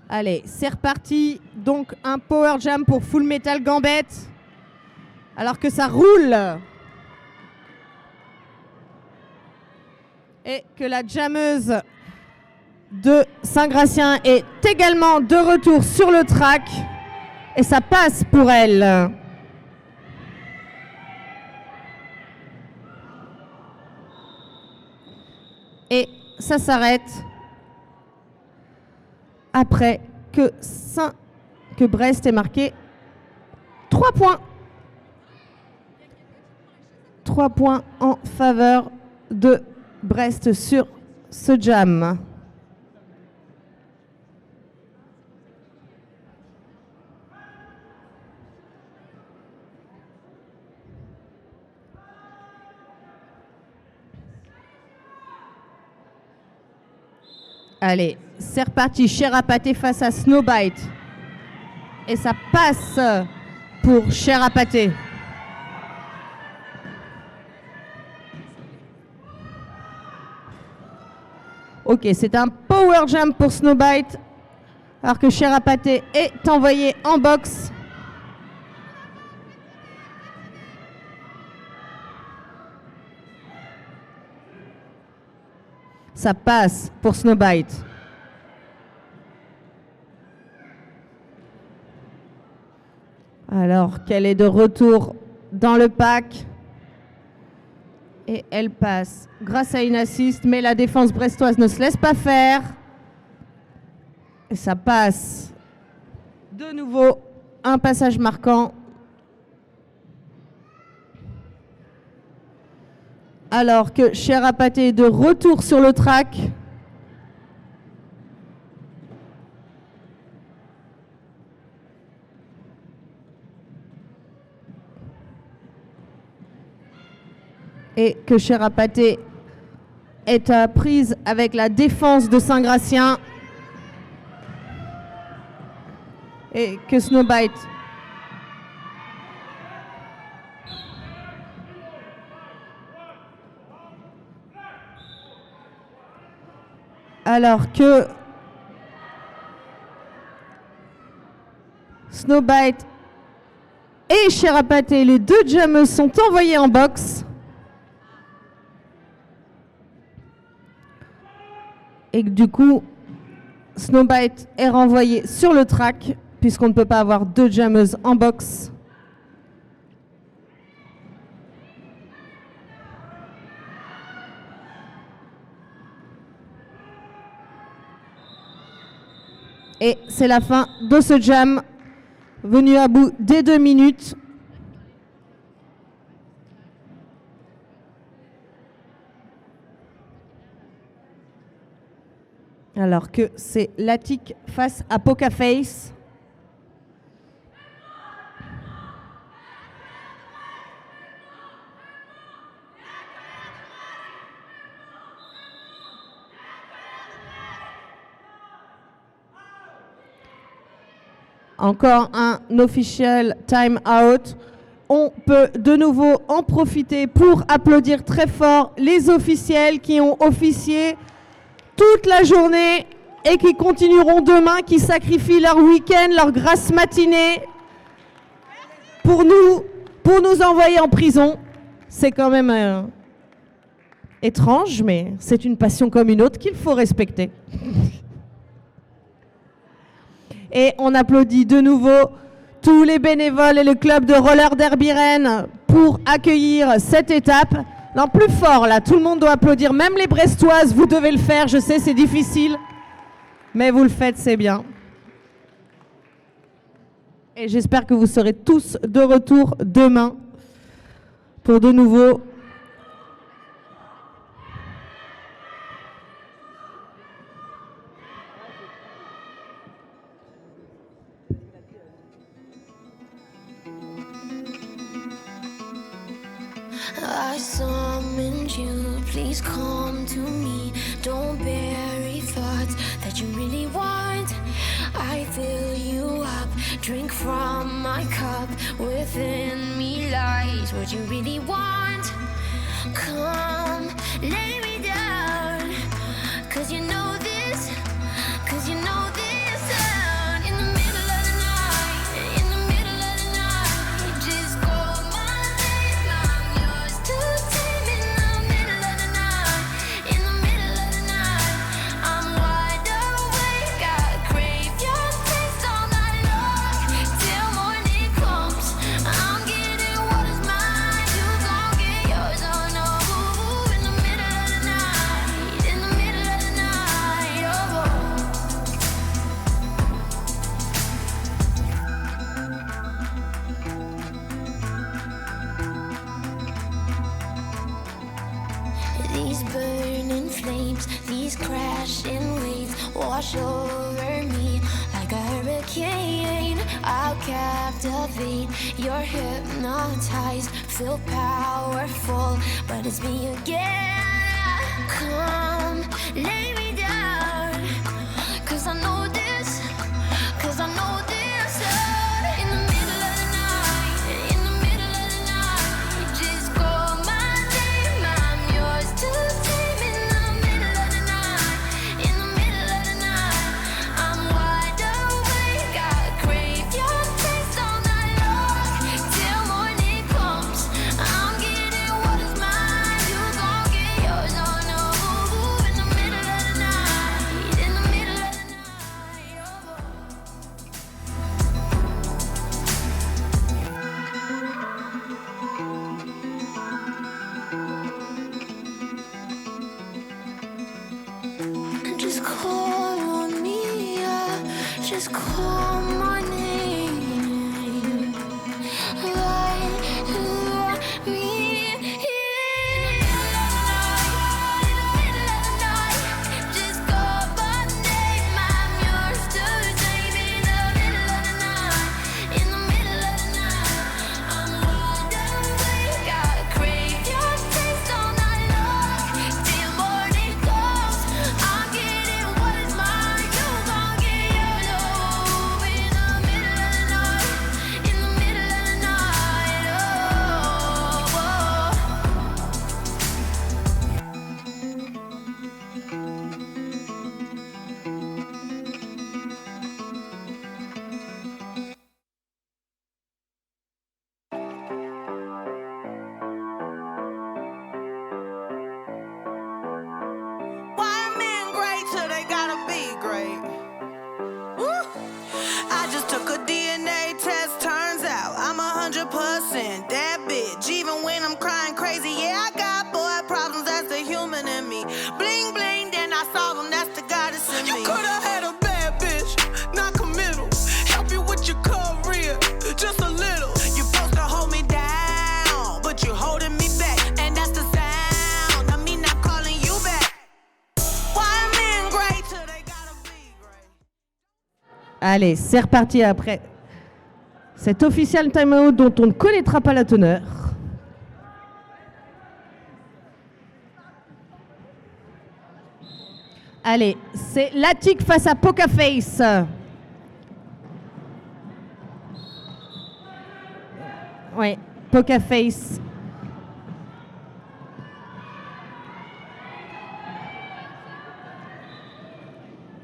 Allez, c'est reparti. Donc un power jam pour Full Metal Gambit. Alors que ça roule. Et que la jammeuse de Saint-Gratien est également de retour sur le track. Et ça passe pour elle. Et ça s'arrête après que Brest ait marqué 3 points. 3 points en faveur de Brest sur ce jam. Allez, c'est reparti. Cherapaté face à Snowbite. Et ça passe pour Cherapaté. Ok, c'est un power jump pour Snowbite. Alors que Cherapaté est envoyé en boxe. Ça passe pour Snowbite. Alors qu'elle est de retour dans le pack. Et elle passe grâce à une assist, mais la défense brestoise ne se laisse pas faire. Et ça passe. De nouveau, un passage marquant. Alors que Cherapaté est de retour sur le track. Et que Cherapaté est à prise avec la défense de Saint-Gratien. Et que Snowbite alors que Snowbite et Cherapaté, les deux jammeuses sont envoyées en boxe. Et que du coup, Snowbite est renvoyé sur le track, puisqu'on ne peut pas avoir deux jammeuses en boxe. Et c'est la fin de ce jam, venu à bout des 2 minutes. Alors que c'est Latik face à Pokerface. Encore un official time out. On peut de nouveau en profiter pour applaudir très fort les officiels qui ont officié toute la journée et qui continueront demain, qui sacrifient leur week-end, leur grasse matinée pour nous envoyer en prison. C'est quand même étrange, mais c'est une passion comme une autre qu'il faut respecter. Et on applaudit de nouveau tous les bénévoles et le club de roller derby Rennes pour accueillir cette étape. Non, plus fort là, tout le monde doit applaudir, même les Brestoises, vous devez le faire, je sais c'est difficile, mais vous le faites, c'est bien. Et j'espère que vous serez tous de retour demain pour de nouveau I summoned you, please come to me. Don't bury thoughts that you really want. I fill you up, drink from my cup. Within me lies what you really want. Come, lay me down, 'cause you know this, 'cause you know this sound. In the middle of the night, in the middle of the night, just call my name, I'm yours to tame. In the middle of the night, in the middle of the night, I'm wide awake, I crave your taste all night long, till morning comes. I'm getting what is mine, you gon' get yours, oh no. In the middle of the night, in the middle of the night, oh. These burning flames, these crashing waves wash over me like a hurricane. I'll captivate, you're hypnotized, feel powerful, but it's me again. Come, lay me down, 'cause I know this, 'cause I know this sound. In the middle of the night, in the middle of the night, just call my name, I'm yours to tame. In the middle of the night, in the middle of the night, I'm wide awake, I crave your taste all night long, till morning comes. I'm getting what is mine, you gon' get yours, oh no. In the middle of the solve them, that's the goddess in me. You could've had a bad bitch, not committal. Help you with your career, just a little. You supposed to hold me down, but you holding me back. And that's the sound of me not calling you back. Why men great till they gotta be great? Allez, c'est reparti après cet official timeout dont on ne connaîtra pas la teneur. Allez, c'est Latik face à Poker Face. Oui, Poker Face.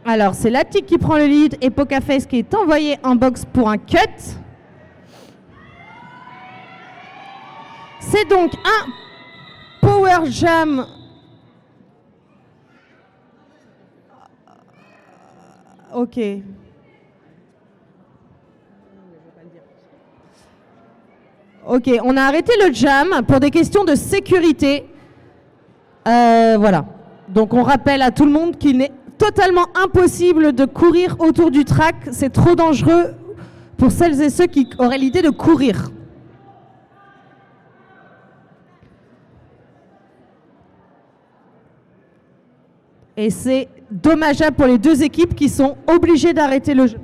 Alors, c'est Latik qui prend le lead et Poker Face qui est envoyé en box pour un cut. C'est donc un power jam. Ok. Ok, on a arrêté le jam pour des questions de sécurité. Voilà. Donc on rappelle à tout le monde qu'il n'est totalement impossible de courir autour du track. C'est trop dangereux pour celles et ceux qui auraient l'idée de courir. Et c'est dommageable pour les deux équipes qui sont obligées d'arrêter le jeu.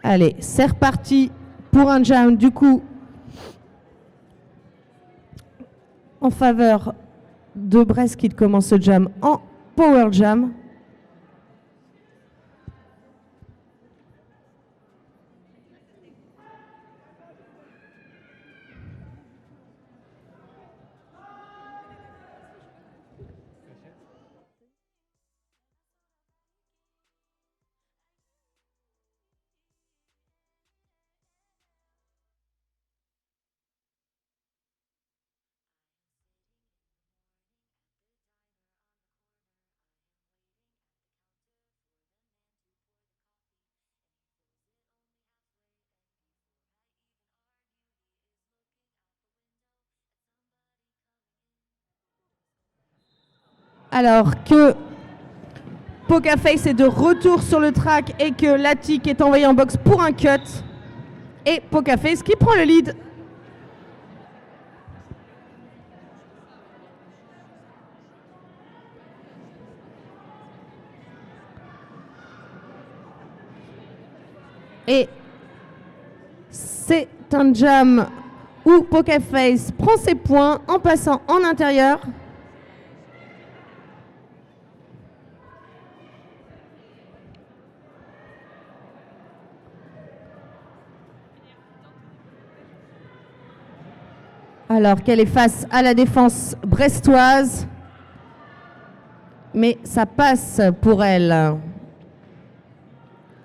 Allez, c'est reparti pour un jam du coup en faveur de Brest qui commence ce jam en power jam. Alors que Poker Face est de retour sur le track et que Latik est envoyé en box pour un cut. Et Poker Face qui prend le lead. Et c'est un jam où Poker Face prend ses points en passant en intérieur. Alors qu'elle est face à la défense brestoise. Mais ça passe pour elle.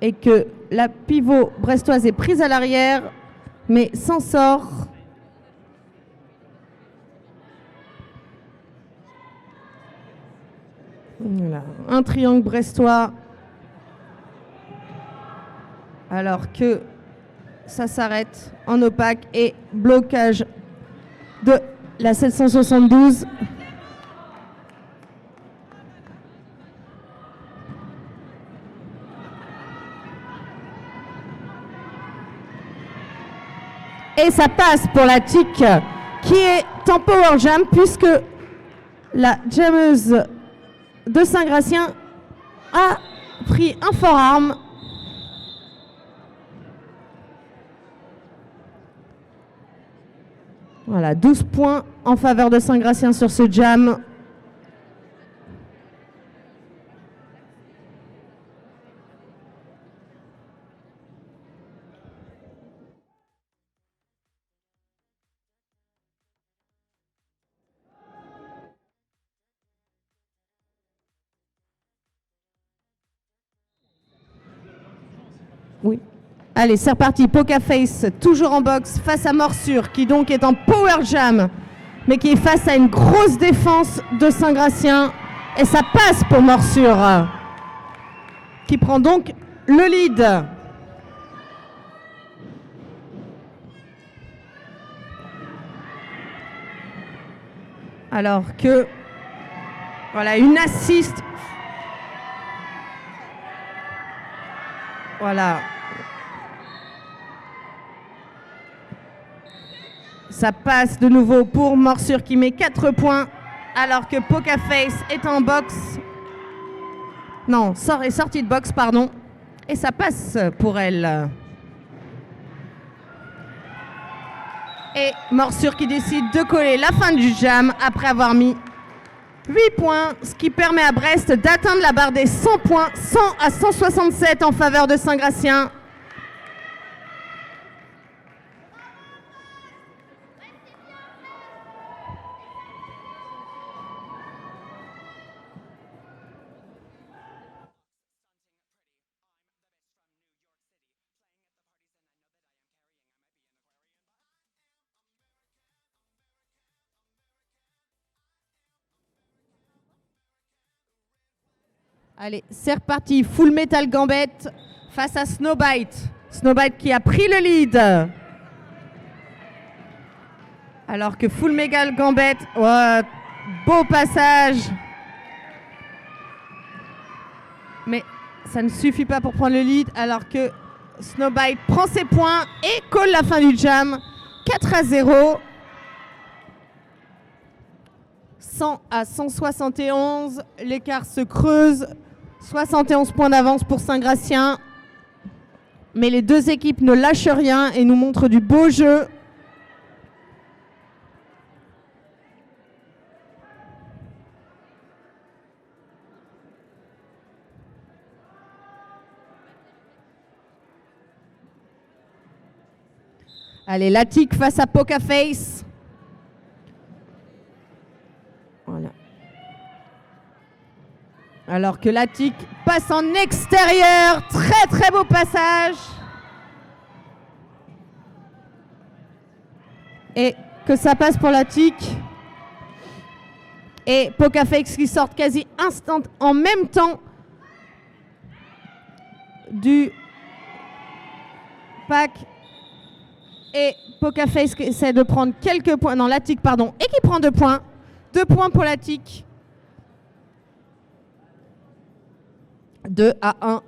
Et que la pivot brestoise est prise à l'arrière, mais s'en sort. Voilà. Un triangle brestois. Alors que ça s'arrête en opaque et blocage de la 772. Et ça passe pour la TIC qui est en power jam puisque la jammeuse de Saint-Gratien a pris un forearm. Voilà, 12 points en faveur de Saint-Gratien sur ce jam. Oui. Allez, c'est reparti. Pokerface, toujours en boxe, face à Morsure, qui donc est en power jam, mais qui est face à une grosse défense de Saint-Gratien. Et ça passe pour Morsure, qui prend donc le lead. Alors que, voilà, une assist. Voilà. Ça passe de nouveau pour Morsure qui met 4 points, alors que Pokerface est en boxe. Non, est sortie de boxe, pardon. Et ça passe pour elle. Et Morsure qui décide de coller la fin du jam après avoir mis 8 points, ce qui permet à Brest d'atteindre la barre des 100 points, 100 à 167 en faveur de Saint-Gratien. Allez, c'est reparti. Full Metal Gambit face à Snowbite. Snowbite qui a pris le lead. Alors que Full Metal Gambit, oh, beau passage. Mais ça ne suffit pas pour prendre le lead. Alors que Snowbite prend ses points et colle la fin du jam. 4-0. 100 à 171. L'écart se creuse. 71 points d'avance pour Saint-Gratien. Mais les deux équipes ne lâchent rien et nous montrent du beau jeu. Allez, Latic face à Pokerface. Voilà. Alors que Latic passe en extérieur. Très très beau passage. Et que ça passe pour Latic. Et Pokerface qui sort quasi instant en même temps du pack. Et Pokerface qui essaie de prendre quelques points. Non, Latic, pardon. Et qui prend 2 points. 2 points pour Latic. 2-1.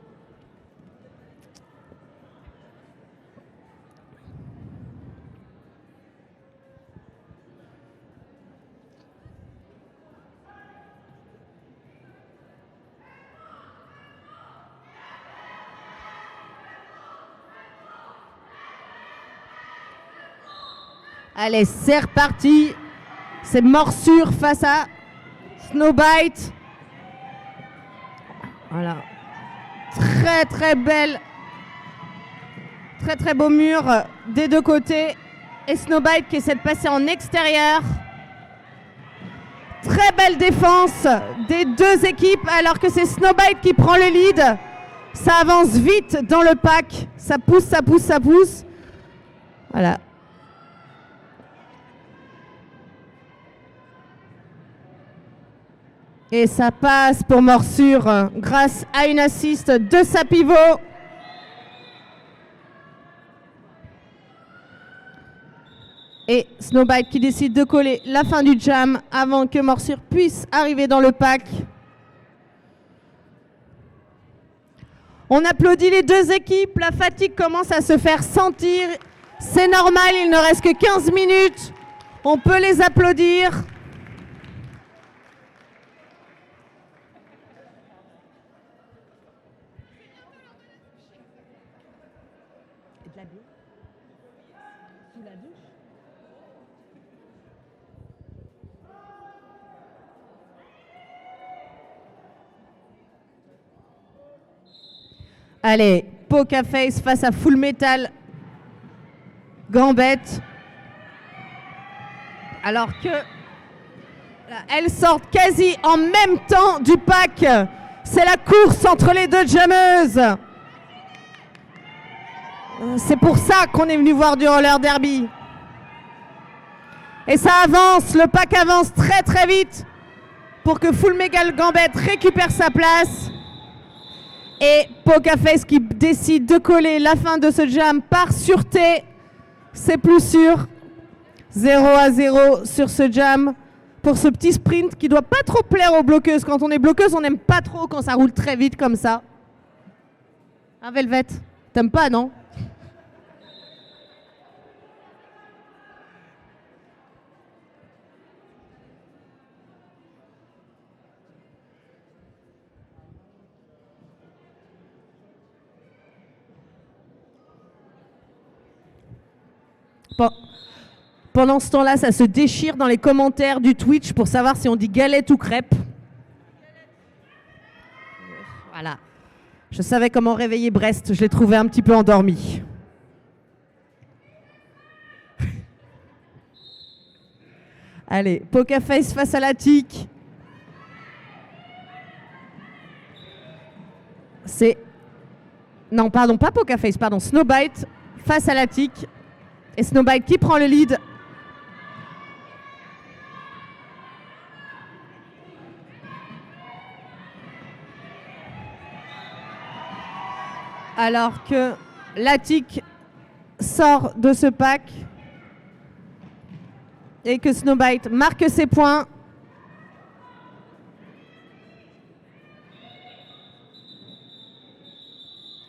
Allez, c'est reparti. C'est Morsure face à Snowbite. Voilà. Très très belle. Très très beau mur des deux côtés. Et Snowbite qui essaie de passer en extérieur. Très belle défense des deux équipes alors que c'est Snowbite qui prend le lead. Ça avance vite dans le pack. Ça pousse, ça pousse, ça pousse. Voilà. Et ça passe pour Morsure grâce à une assist de sa pivot. Et Snowbite qui décide de coller la fin du jam avant que Morsure puisse arriver dans le pack. On applaudit les deux équipes. La fatigue commence à se faire sentir. C'est normal, il ne reste que 15 minutes. On peut les applaudir. Allez, Pokerface face à Full Metal Gambit. Alors que elles sortent quasi en même temps du pack. C'est la course entre les deux jammeuses. C'est pour ça qu'on est venu voir du roller derby. Et ça avance, le pack avance très très vite pour que Full Metal Gambit récupère sa place. Et Pokerface qui décide de coller la fin de ce jam par sûreté. C'est plus sûr. 0-0 sur ce jam pour ce petit sprint qui doit pas trop plaire aux bloqueuses. Quand on est bloqueuse, on n'aime pas trop quand ça roule très vite comme ça. Hein, Velvet? T'aimes pas, non? Pendant ce temps-là, ça se déchire dans les commentaires du Twitch pour savoir si on dit galette ou crêpe. Voilà. Je savais comment réveiller Brest, je l'ai trouvé un petit peu endormi. Allez, Pokerface face à la tic. C'est... Non, pardon, pas Pokerface, pardon, Snowbite face à la tic. Et Snowbite qui prend le lead. Alors que Latic sort de ce pack et que Snowbite marque ses points.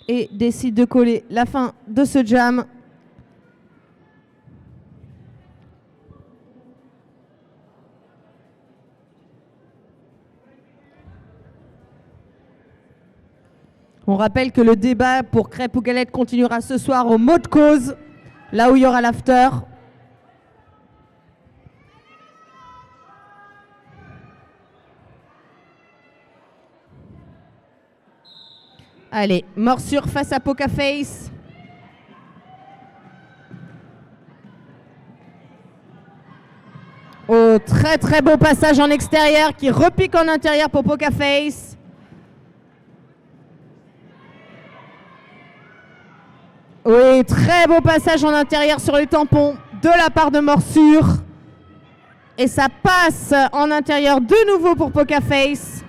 Et décide de coller la fin de ce jam. On rappelle que le débat pour crêpes ou galettes continuera ce soir au mot de cause, là où il y aura l'after. Allez, morsure face à Pokerface. Oh, très très beau passage en extérieur qui repique en intérieur pour Pokerface. Oui, très beau passage en intérieur sur les tampons de la part de Morsure. Et ça passe en intérieur de nouveau pour Pokerface.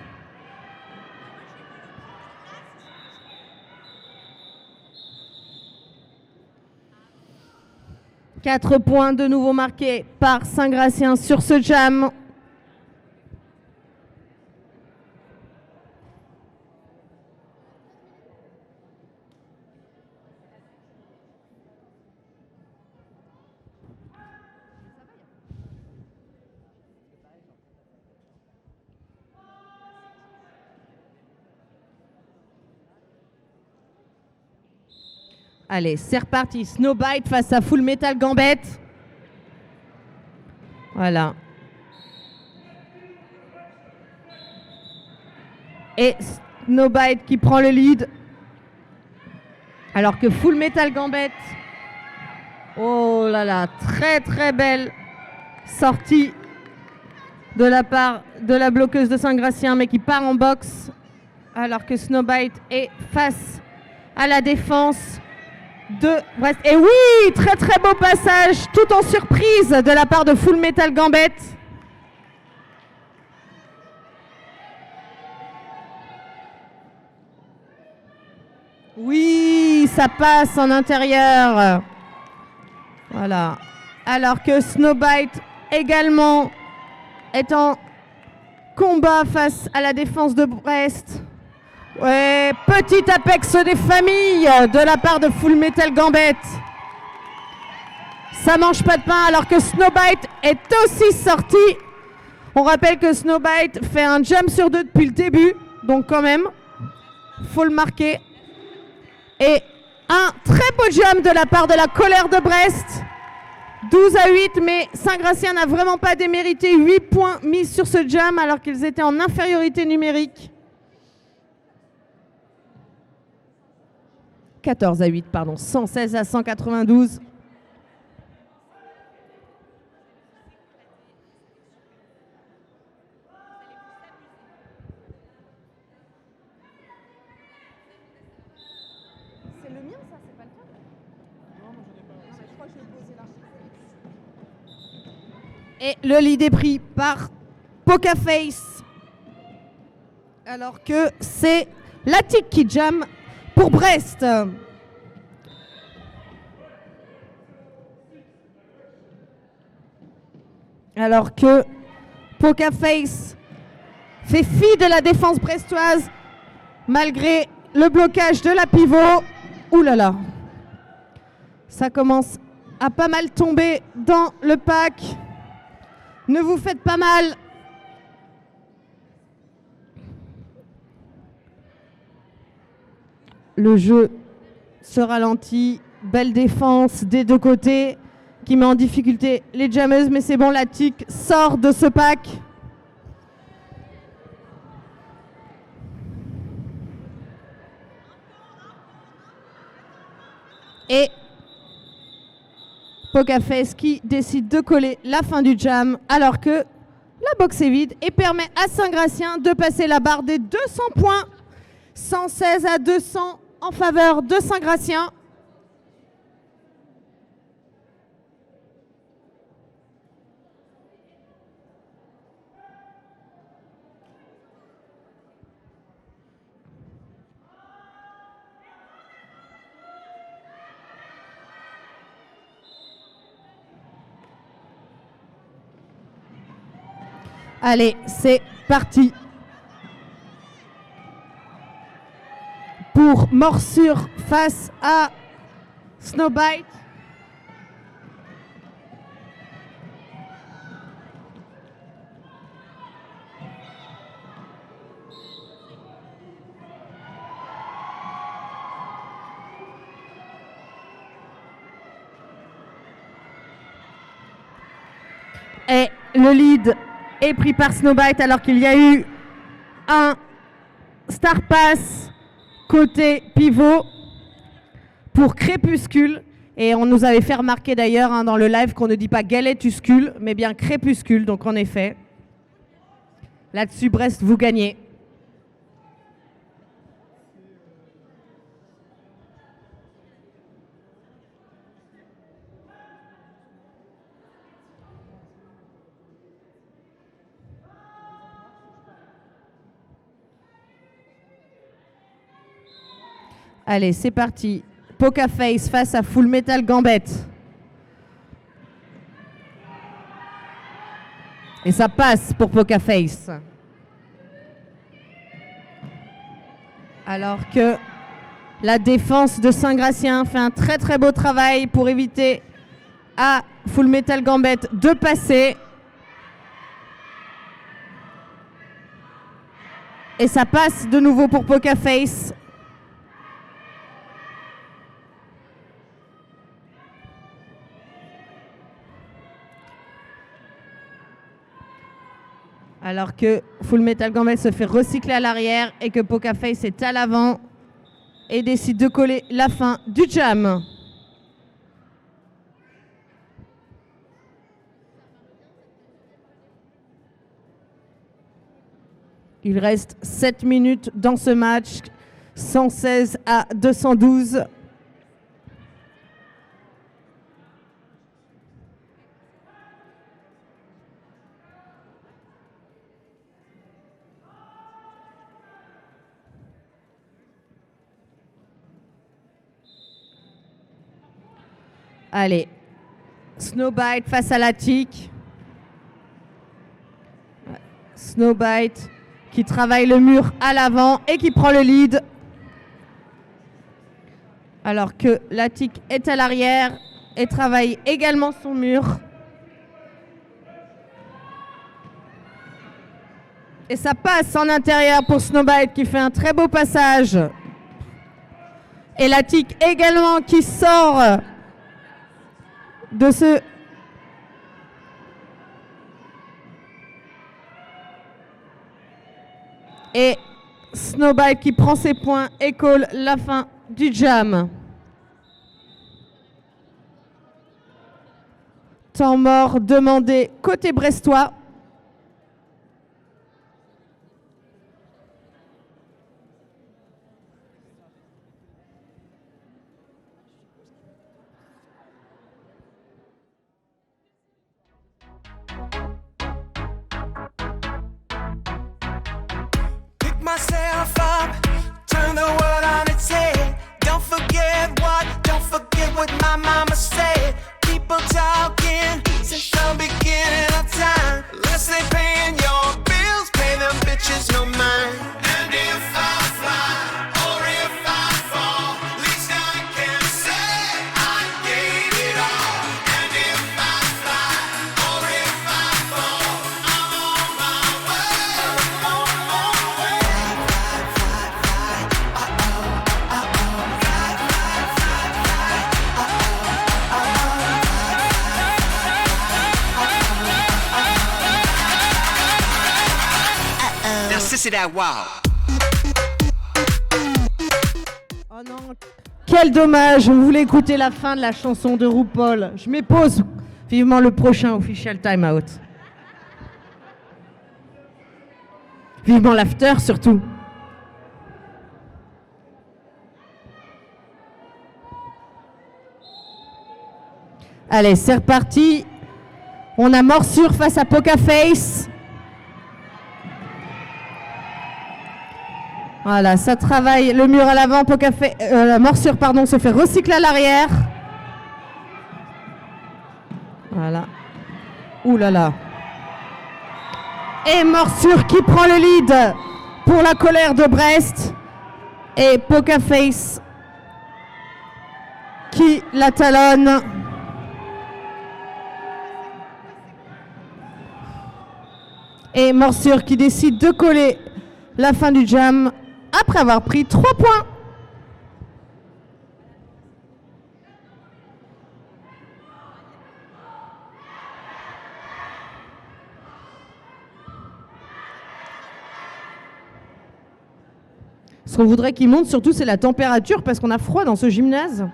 Quatre points de nouveau marqués par Saint-Gratien sur ce jam. Allez, c'est reparti. Snowbite face à Full Metal Gambit. Voilà. Et Snowbite qui prend le lead. Alors que Full Metal Gambit. Oh là là, très très belle sortie de la part de la bloqueuse de Saint-Gratien, mais qui part en boxe. Alors que Snowbite est face à la défense de Brest. Et oui, très très beau passage, tout en surprise de la part de Full Metal Gambit. Oui, ça passe en intérieur. Voilà. Alors que Snowbite également est en combat face à la défense de Brest. Ouais, petit apex des familles de la part de Full Metal Gambit. Ça mange pas de pain alors que Snowbite est aussi sorti. On rappelle que Snowbite fait un jam sur 2 depuis le début. Donc quand même, faut le marquer. Et un très beau jam de la part de la colère de Brest. 12-8, mais Saint-Gratien n'a vraiment pas démérité. 8 points mis sur ce jam alors qu'ils étaient en infériorité numérique. 14-8, pardon, 116-192. C'est le mien, ça, c'est pas le tien? Et le lead est pris par Poker Face. Alors que c'est Latik qui jam pour Brest. Alors que Poker Face fait fi de la défense brestoise malgré le blocage de la pivot. Ouh là là. Ça commence à pas mal tomber dans le pack. Ne vous faites pas mal. Le jeu se ralentit. Belle défense des deux côtés qui met en difficulté les jammeuses. Mais c'est bon, Latik sort de ce pack. Et Poker Face qui décide de coller la fin du jam alors que la box est vide et permet à Saint-Gratien de passer la barre des 200 points. 116 à 200 en faveur de Saint-Gratien. Allez, c'est parti pour Morsure face à Snowbite. Et le lead est pris par Snowbite alors qu'il y a eu un Star Pass côté pivot pour Crépuscule. Et on nous avait fait remarquer d'ailleurs dans le live qu'on ne dit pas Galétuscule, mais bien Crépuscule. Donc en effet, là-dessus, Brest, vous gagnez. Allez, c'est parti. Poker Face face à Full Metal Gambette. Et ça passe pour Poker Face. Alors que la défense de Saint-Gratien fait un très très beau travail pour éviter à Full Metal Gambette de passer. Et ça passe de nouveau pour Poker Face. Alors que Full Metal Gambette se fait recycler à l'arrière et que Poker Face est à l'avant et décide de coller la fin du jam. Il reste 7 minutes dans ce match, 116 à 212. Allez, Snowbite face à Latik. Snowbite qui travaille le mur à l'avant et qui prend le lead. Alors que Latik est à l'arrière et travaille également son mur. Et ça passe en intérieur pour Snowbite qui fait un très beau passage. Et Latik également qui sort de ce et Snowbite qui prend ses points et colle la fin du jam. Temps mort demandé côté brestois. myself up, turn the world on its head. Don't forget what my mama said. People talking since the beginning of time. Unless they paying your bills, pay them bitches no mind. And if I fly or if I fall, least I can say I gave it all. And if I fly or if I fall, I'm on my way. On my way. Fly, fly, fly, uh-oh, uh-oh. Fly, fly, fly, fly, uh-oh, uh-oh. Now, sissy that wow. Oh non, quel dommage, je voulais écouter la fin de la chanson de RuPaul. Je m'épose vivement le prochain official time out. Vivement l'after surtout. Allez, c'est reparti. On a Morsure face à Poker Face. Voilà, ça travaille le mur à l'avant. La Morsure pardon, se fait recycler à l'arrière. Voilà. Ouh là là. Et Morsure qui prend le lead pour la colère de Brest. Et Poker Face qui la talonne. Et Morsure qui décide de coller la fin du jam après avoir pris 3 points. Ce qu'on voudrait qu'il monte surtout, c'est la température parce qu'on a froid dans ce gymnase.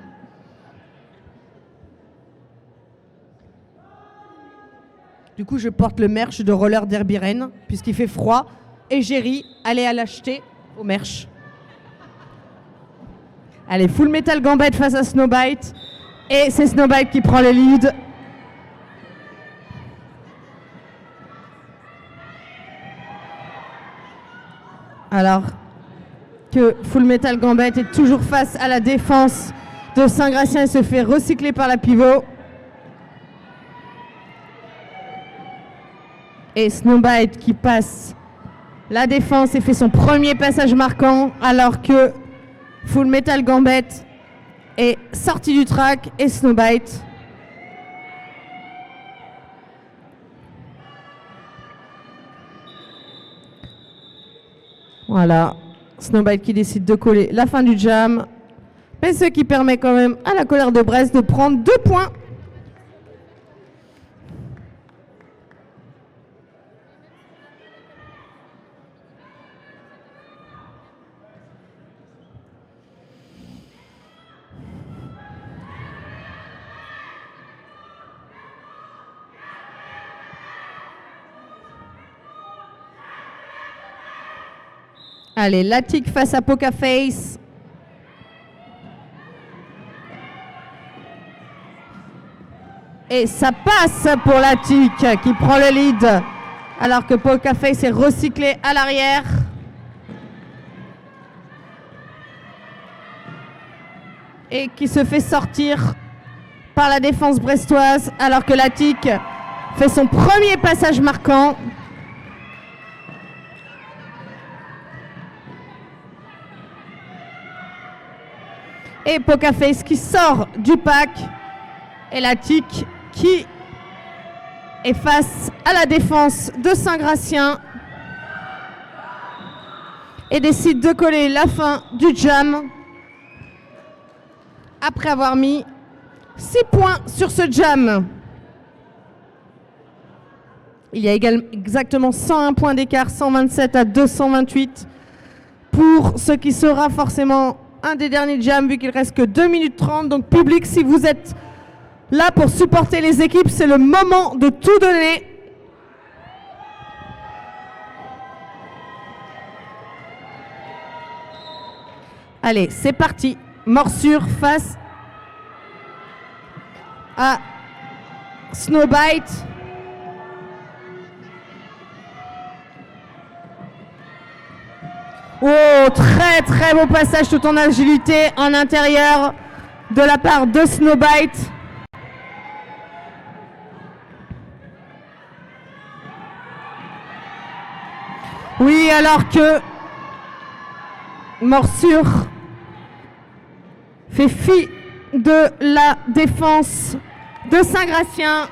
Du coup, je porte le merch de Roller Derby Rennes puisqu'il fait froid. Et Géry, allez à l'acheter au merch. Allez, Full Metal Gambit face à Snowbite. Et c'est Snowbite qui prend le lead. Alors que Full Metal Gambit est toujours face à la défense de Saint-Gratien et se fait recycler par la pivot. Et Snowbite qui passe la défense et fait son premier passage marquant alors que Full Metal Gambit est sorti du track et Snowbite voilà, Snowbite qui décide de coller la fin du jam, mais ce qui permet quand même à la colère de Brest de prendre 2 points. Allez, Latic face à Poker Face. Et ça passe pour Latic qui prend le lead alors que Poker Face est recyclé à l'arrière. Et qui se fait sortir par la défense brestoise alors que Latic fait son premier passage marquant. Et Poker Face qui sort du pack. Et Latic qui est face à la défense de Saint-Gratien. Et décide de coller la fin du jam. Après avoir mis 6 points sur ce jam. Il y a également exactement 101 points d'écart, 127 à 228. Pour ce qui sera forcément un des derniers jams vu qu'il reste que 2 minutes 30. Donc public, si vous êtes là pour supporter les équipes, c'est le moment de tout donner. Allez, c'est parti. Morsure face à Snowbite. très très beau passage tout en agilité en intérieur de la part de Snowbite. Oui, alors que Morsure fait fi de la défense de Saint-Gratien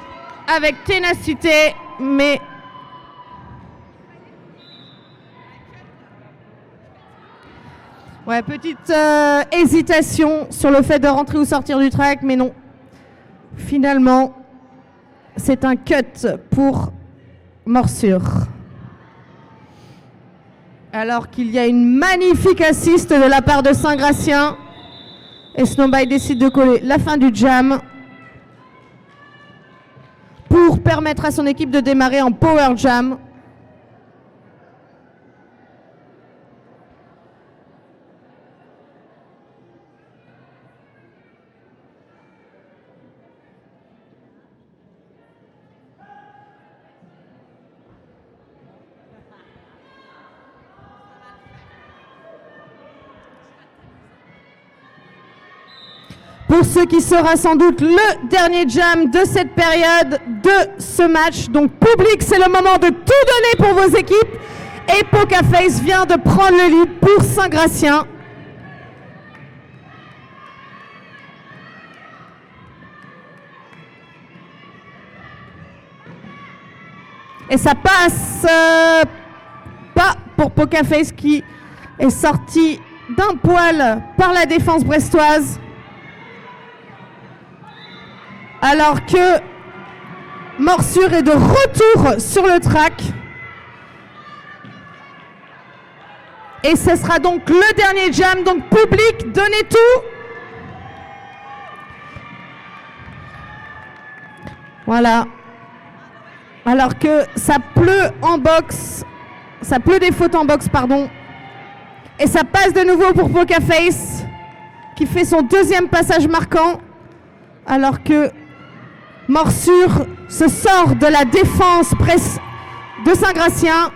avec ténacité, mais ouais, petite hésitation sur le fait de rentrer ou sortir du track, mais non. Finalement, c'est un cut pour Morsure. Alors qu'il y a une magnifique assist de la part de Saint-Gratien. Et Snowbite décide de coller la fin du jam pour permettre à son équipe de démarrer en power jam. Pour ce qui sera sans doute le dernier jam de cette période, de ce match. Donc public, c'est le moment de tout donner pour vos équipes. Et Pokerface vient de prendre le lead pour Saint-Gratien. Et ça passe pas pour Pokerface qui est sorti d'un poil par la défense brestoise. Alors que Morsure est de retour sur le track. Et ce sera donc le dernier jam. Donc public, donnez tout. Voilà. Alors que ça pleut en boxe. Ça pleut des fautes en boxe, pardon. Et ça passe de nouveau pour Pokerface, qui fait son deuxième passage marquant. Alors que Morsure se sort de la défense de Saint-Gratien.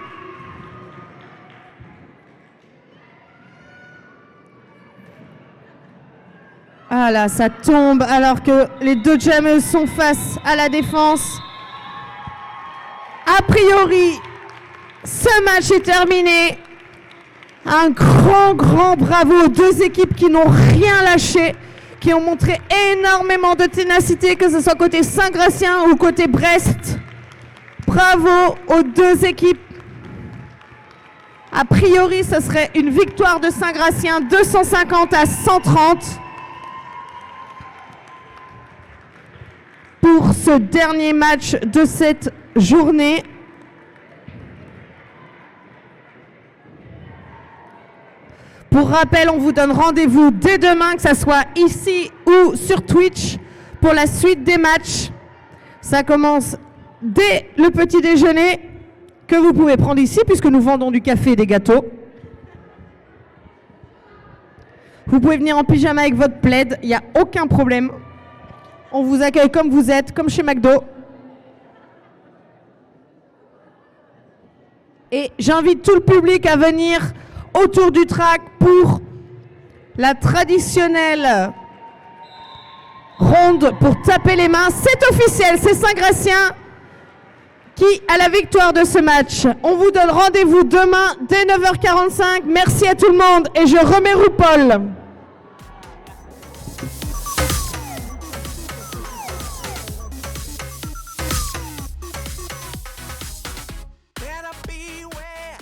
Voilà, ça tombe alors que les deux jammeuses sont face à la défense. A priori, ce match est terminé. Un grand bravo aux deux équipes qui n'ont rien lâché, qui ont montré énormément de ténacité, que ce soit côté Saint-Gratien ou côté Brest. Bravo aux deux équipes. A priori, ce serait une victoire de Saint-Gratien, 250 à 130. Pour ce dernier match de cette journée. Pour rappel, on vous donne rendez-vous dès demain, que ce soit ici ou sur Twitch, pour la suite des matchs. Ça commence dès le petit déjeuner, que vous pouvez prendre ici, puisque nous vendons du café et des gâteaux. Vous pouvez venir en pyjama avec votre plaid, il n'y a aucun problème. On vous accueille comme vous êtes, comme chez McDo. Et j'invite tout le public à venir autour du track pour la traditionnelle ronde pour taper les mains. C'est officiel, c'est Saint-Gratien qui a la victoire de ce match. On vous donne rendez-vous demain dès 9h45. Merci à tout le monde et je remets RuPaul.